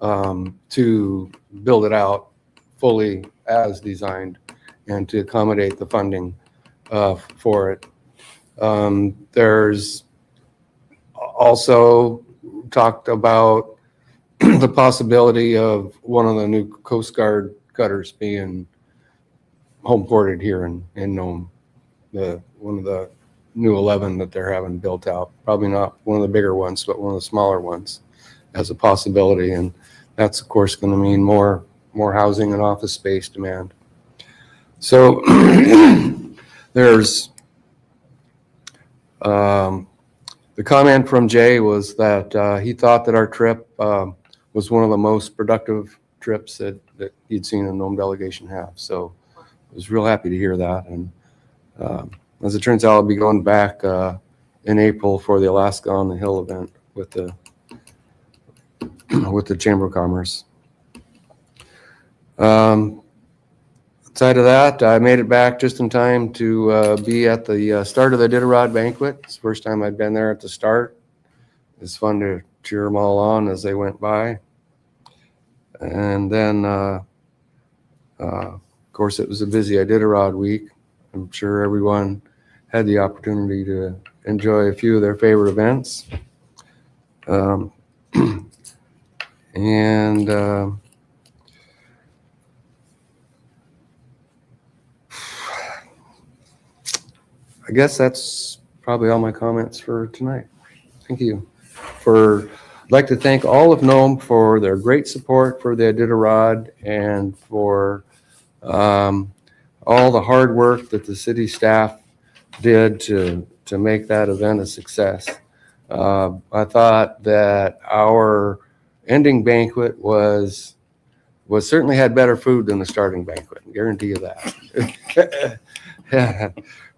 to build it out fully as designed and to accommodate the funding for it. There's also talked about the possibility of one of the new Coast Guard cutters being home ported here in Nome. One of the new 11 that they're having built out. Probably not one of the bigger ones, but one of the smaller ones as a possibility. And that's, of course, going to mean more housing and office space demand. So there's the comment from Jay was that he thought that our trip was one of the most productive trips that he'd seen a Nome delegation have. So I was real happy to hear that. And as it turns out, I'll be going back in April for the Alaska on the Hill event with the Chamber of Commerce. Outside of that, I made it back just in time to be at the start of the Iditarod banquet. It's the first time I'd been there at the start. It's fun to cheer them all on as they went by. And then, of course, it was a busy Iditarod week. I'm sure everyone had the opportunity to enjoy a few of their favorite events. I guess that's probably all my comments for tonight. Thank you. I'd like to thank all of Nome for their great support for the Iditarod and for all the hard work that the city staff did to make that event a success. I thought that our ending banquet was certainly had better food than the starting banquet. I guarantee you that.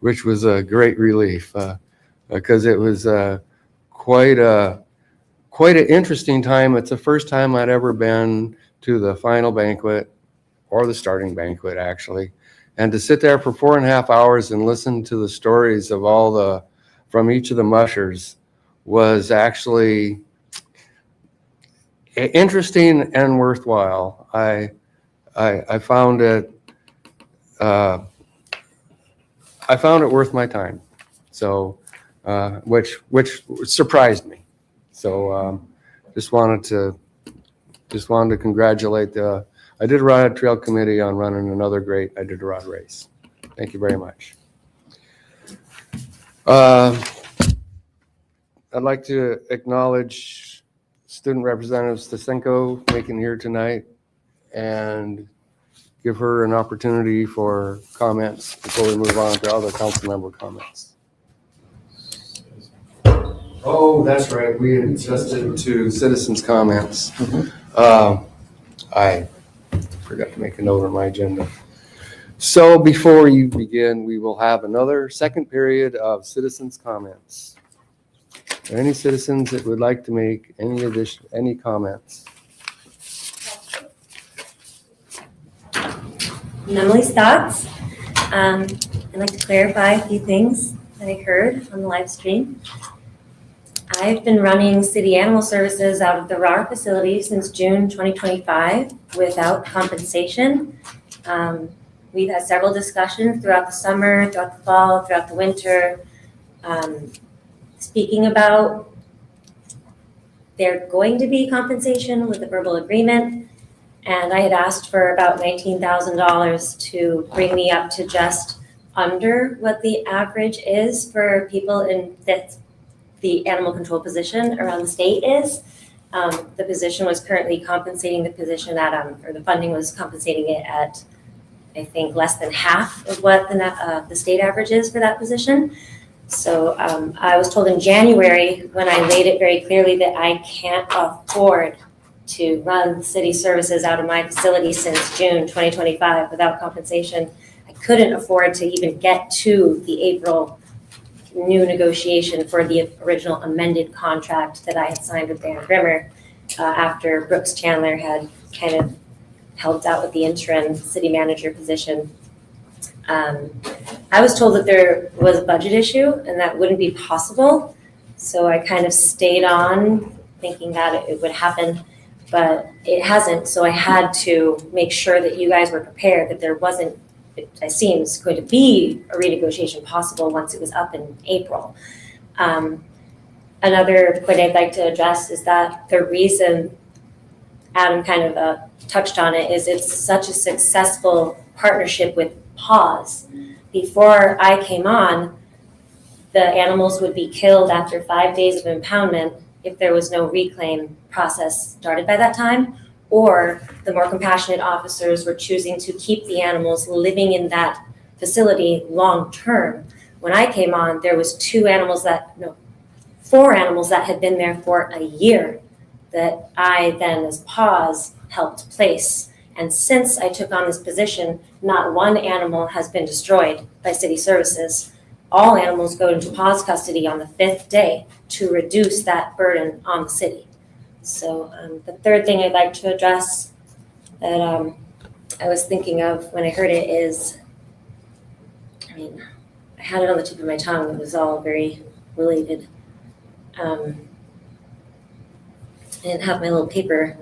Which was a great relief because it was quite an interesting time. It's the first time I'd ever been to the final banquet or the starting banquet, actually. And to sit there for 4.5 hours and listen to the stories of from each of the mushers was actually interesting and worthwhile. I found it worth my time. So, which surprised me. So, just wanted to congratulate the Iditarod Trail Committee on running another great Iditarod race. Thank you very much. I'd like to acknowledge Student Representative Stasenko making here tonight and give her an opportunity for comments before we move on to other council member comments. Oh, that's right. We adjusted to citizens' comments. I forgot to make a note on my agenda. So before you begin, we will have another second period of citizens' comments. Are there any citizens that would like to make any comments? Emily's thoughts. I'd like to clarify a few things that I heard on the live stream. I've been running city animal services out of the RAR facility since June 2025 without compensation. We've had several discussions throughout the summer, throughout the fall, throughout the winter, speaking about there going to be compensation with a verbal agreement. And I had asked for about $19,000 to bring me up to just under what the average is for people in that the animal control position around the state is. The position was currently compensating the position at, or the funding was compensating it at, I think, less than half of what the state average is for that position. So I was told in January, when I laid it very clearly that I can't afford to run city services out of my facility since June 2025 without compensation. I couldn't afford to even get to the April new negotiation for the original amended contract that I had signed with Dan Grimmer after Brooks Chandler had kind of helped out with the interim city manager position. I was told that there was a budget issue and that wouldn't be possible. So I kind of stayed on thinking that it would happen, but it hasn't. So I had to make sure that you guys were prepared that there wasn't, it seems, going to be a renegotiation possible once it was up in April. Another point I'd like to address is that the reason Adam kind of touched on it is it's such a successful partnership with PAWS. Before I came on, the animals would be killed after 5 days of impoundment if there was no reclaim process started by that time, or the more compassionate officers were choosing to keep the animals living in that facility long term. When I came on, there was 4 animals that had been there for a year that I then, as PAWS, helped place. And since I took on this position, not one animal has been destroyed by city services. All animals go into PAWS custody on the 5th day to reduce that burden on the city. So the third thing I'd like to address that I was thinking of when I heard it is, I had it on the tip of my tongue. It was all very related. I didn't have my little paper.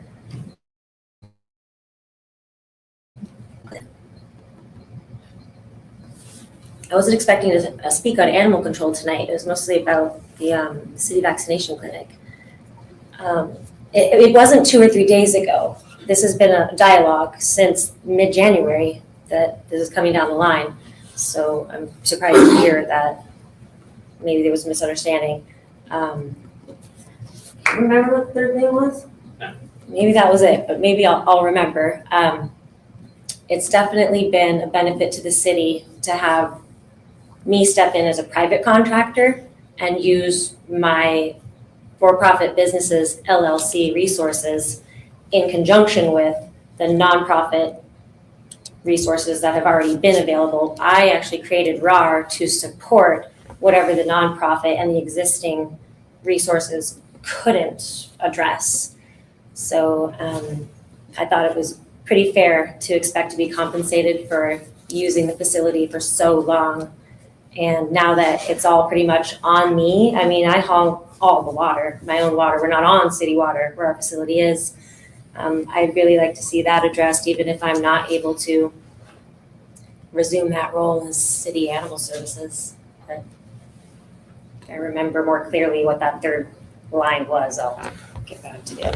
I wasn't expecting to speak on animal control tonight. It was mostly about the city vaccination clinic. It wasn't 2 or 3 days ago. This has been a dialogue since mid-January that this is coming down the line. So I'm surprised to hear that maybe there was a misunderstanding. Remember what the third thing was? No. Maybe that was it, but maybe I'll remember. It's definitely been a benefit to the city to have me step in as a private contractor and use my for-profit businesses LLC resources in conjunction with the nonprofit resources that have already been available. I actually created RAR to support whatever the nonprofit and the existing resources couldn't address. So I thought it was pretty fair to expect to be compensated for using the facility for so long. And now that it's all pretty much on me, I haul all the water, my own water. We're not on city water where our facility is. I'd really like to see that addressed, even if I'm not able to resume that role as city animal services. But I remember more clearly what that third line was. I'll get back to you.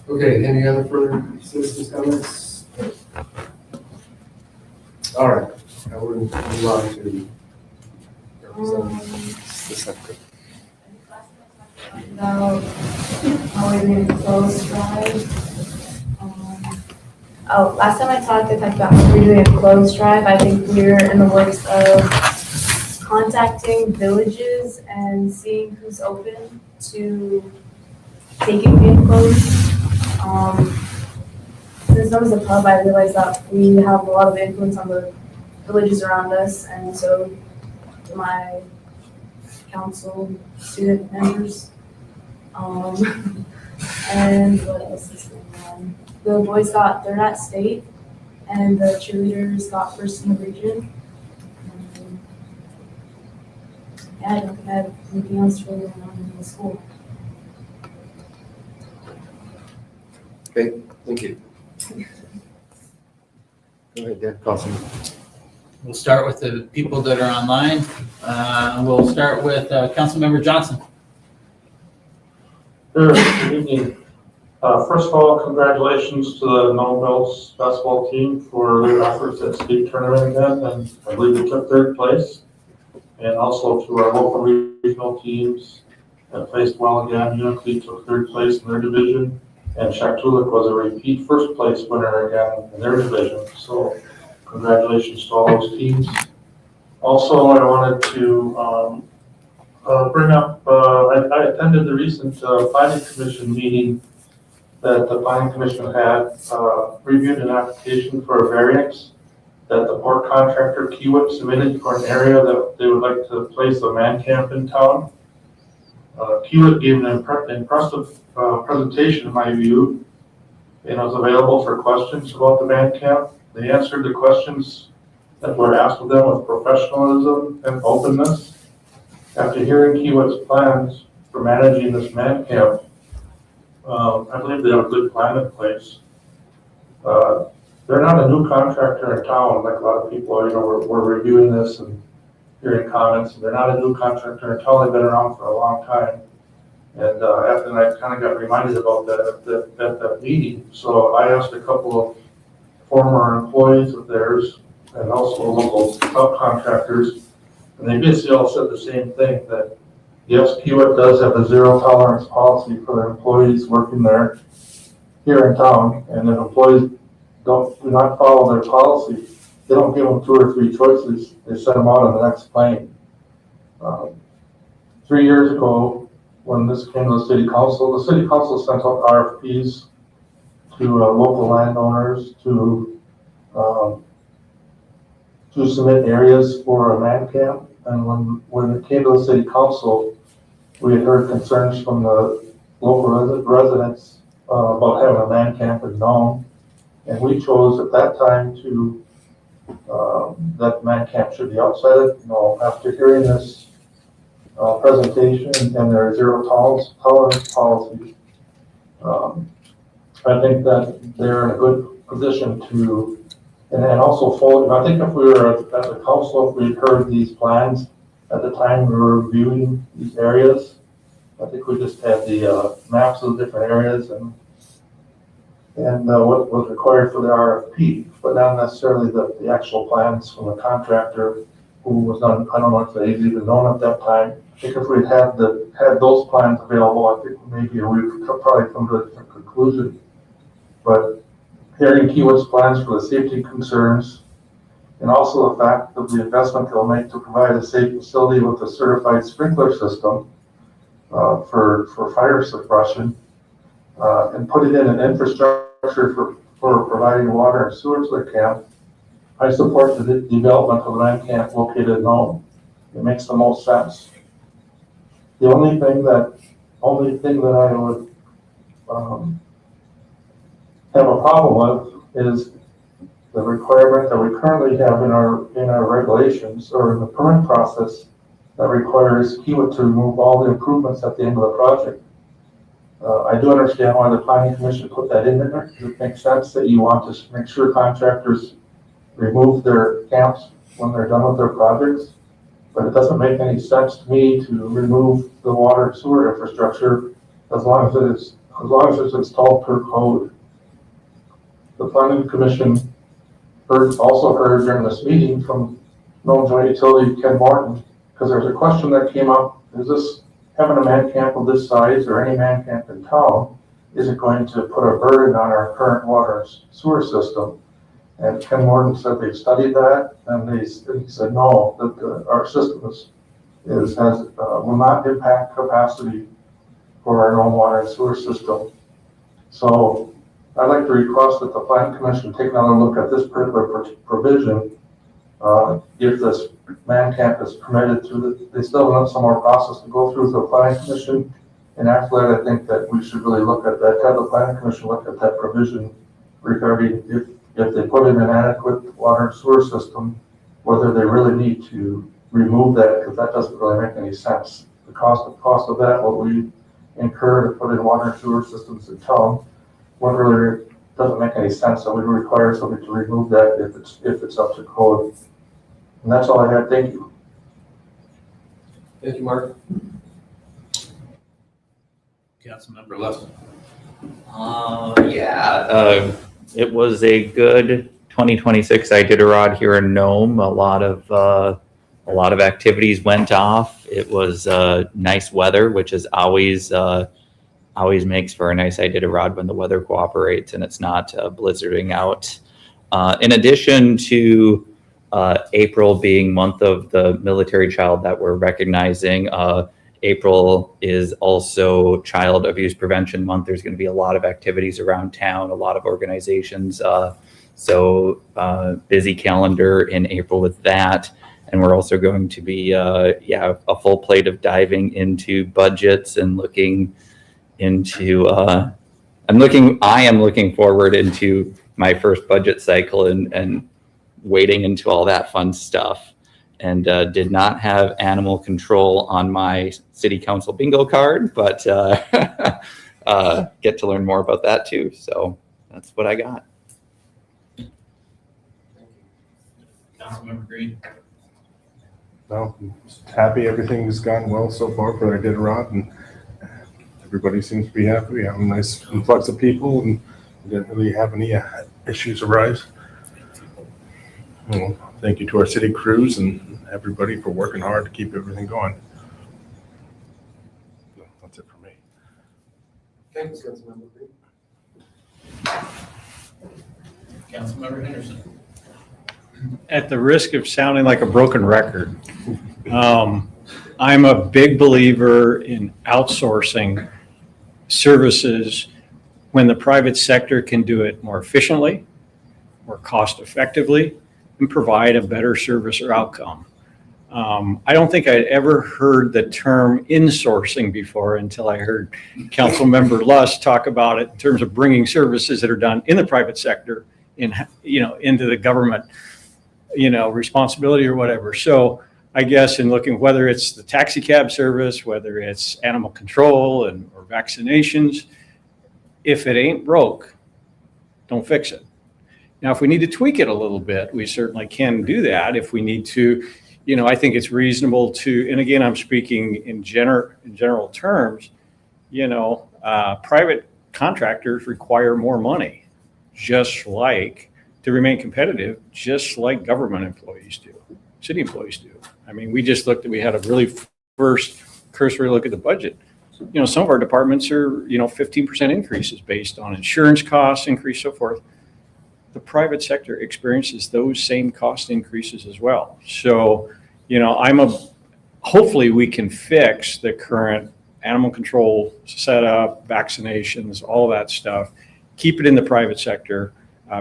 Okay, any other further citizens' comments? All right, now we're going to move on to the sector. About how we're doing clothes drive. Last time I talked about how we're doing a clothes drive. I think we're in the works of contacting villages and seeing who's open to taking in clothes. Since Nome's a pub, I realized that we have a lot of influence on the villages around us, and so my council student members. And what else is going on? The Boy Scout, they're at state, and the cheerleaders got first in the region. Yeah, I don't think I have anything else really going on in the school. Okay, thank you. Go ahead, Dan Carlson. We'll start with the people that are online. We'll start with Councilmember Johnson. Sure, good evening. First of all, congratulations to the Nome Bills basketball team for their efforts at state tournament again, and I believe they took third place. And also to our local regional teams that placed well again. Unity took third place in their division, and Shaktoolik was a repeat first place winner again in their division. So congratulations to all those teams. Also, I wanted to bring up, I attended the recent planning commission meeting that the planning commission had, reviewed an application for a variance that the port contractor Kiewit submitted for an area that they would like to place a man camp in town. Kiewit gave an impressive presentation in my view, and was available for questions about the man camp. They answered the questions that were asked of them with professionalism and openness. After hearing Kiewit's plans for managing this man camp, I believe they have a good plan in place. They're not a new contractor in town, like a lot of people are. We're reviewing this and hearing comments. They're not a new contractor in town. They've been around for a long time. And after I kind of got reminded about that at that meeting. So I asked a couple of former employees of theirs and also local subcontractors, and they basically all said the same thing, that yes, Kiewit does have a zero tolerance policy for their employees working there here in town, and if employees do not follow their policy, they don't give them 2 or 3 choices. They send them out on the next plane. 3 years ago, when this came to the city council sent out RFPs to local landowners to submit areas for a man camp. And when it came to the city council, we had heard concerns from the local residents about having a man camp in Nome. And we chose at that time to, that man camp should be outside. After hearing this presentation and their zero tolerance policy, I think that they're in a good position to, and also follow. I think if we were at the council, if we'd heard these plans at the time we were reviewing these areas, I think we just had the maps of the different areas and what was required for the RFP, but not necessarily the actual plans from the contractor who was on, I don't know if they'd even known at that time. I think if we'd had those plans available, I think maybe we could probably come to a different conclusion. But hearing Kiewit's plans for the safety concerns, and also the fact of the investment they'll make to provide a safe facility with a certified sprinkler system for fire suppression, and putting in an infrastructure for providing water and sewer to the camp, I support the development of the man camp located in Nome. It makes the most sense. The only thing that I would have a problem with is the requirement that we currently have in our regulations or in the permit process that requires Kiewit to remove all the improvements at the end of the project. I do understand why the planning commission put that in there. It makes sense that you want to make sure contractors remove their camps when they're done with their projects, but it doesn't make any sense to me to remove the water and sewer infrastructure as long as it's installed per code. The planning commission also heard during this meeting from Nome Joint Utility Ken Morton, because there's a question that came up: is this having a man camp of this size or any man camp in town, is it going to put a burden on our current water and sewer system? And Ken Morton said they've studied that, and he said no, that our system will not impact capacity for our Nome water and sewer system. So I'd like to request that the planning commission take another look at this particular provision. If this man camp is permitted they still have some more process to go through the planning commission. And after that, I think that we should really look at that, have the planning commission look at that provision regarding if if they put in an adequate water and sewer system, whether they really need to remove that, because that doesn't really make any sense. The cost of that, what we incur to put in water and sewer systems in town, what really doesn't make any sense. So we require somebody to remove that if it's up to code. And that's all I had. Thank you. Thank you, Mark. Councilmember Lester. It was a good 2026 Iditarod here in Nome. A lot of activities went off. It was nice weather, which is always makes for a nice Iditarod when the weather cooperates and it's not blizzarding out. In addition to April being month of the military child that we're recognizing, April is also Child Abuse Prevention Month. There's going to be a lot of activities around town, a lot of organizations. So busy calendar in April with that. And we're also going to be, a full plate of diving into budgets and looking into, I am looking forward into my first budget cycle and wading into all that fun stuff. And did not have animal control on my city council bingo card, but get to learn more about that too. So that's what I got. Councilmember Green. No, I'm just happy everything's gone well so far for Iditarod, and everybody seems to be happy. We have a nice influx of people, and we didn't really have any issues arise. Well, thank you to our city crews and everybody for working hard to keep everything going. That's it for me. Thanks, Councilmember Green. Councilmember Henderson. At the risk of sounding like a broken record, I'm a big believer in outsourcing services when the private sector can do it more efficiently, more cost effectively, and provide a better service or outcome. I don't think I'd ever heard the term insourcing before until I heard Councilmember Lust talk about it in terms of bringing services that are done in the private sector into the government, responsibility or whatever. So I guess in looking, whether it's the taxi cab service, whether it's animal control or vaccinations, if it ain't broke, don't fix it. Now, if we need to tweak it a little bit, we certainly can do that. If we need to, I think it's reasonable to, and again, I'm speaking in general terms, private contractors require more money, just like to remain competitive, just like government employees do, city employees do. I mean, we had a really first cursory look at the budget. Some of our departments are, 15% increases based on insurance costs, increase, so forth. The private sector experiences those same cost increases as well. So, hopefully we can fix the current animal control setup, vaccinations, all that stuff, keep it in the private sector,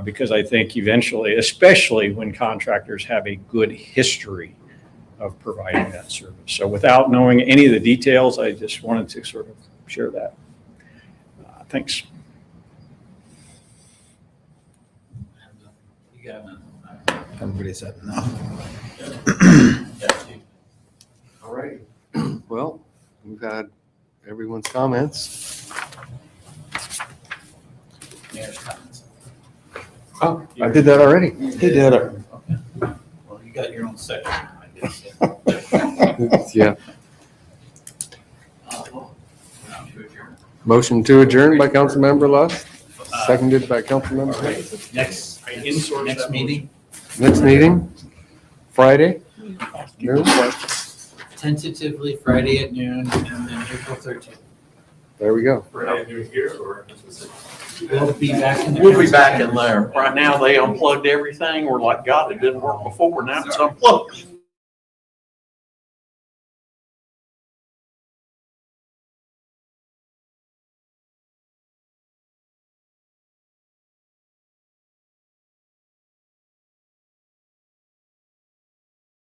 because I think eventually, especially when contractors have a good history of providing that service. So without knowing any of the details, I just wanted to sort of share that. Thanks. You got none. Everybody said no. All right. Well, we've had everyone's comments. Mayor's comments. Oh, I did that already. You did it. Okay. Well, you got your own section, I guess. Yeah. Well, now to adjourn. Motion to adjourn by Councilmember Lust, seconded by Councilmember. All right, next meeting, Next meeting, Friday, noon. tentatively Friday at noon, and then April 13th. There we go. We'll be back in there. We'll be back in there. Right now, they unplugged everything. We're like, God, it didn't work before. Now it's unplugged.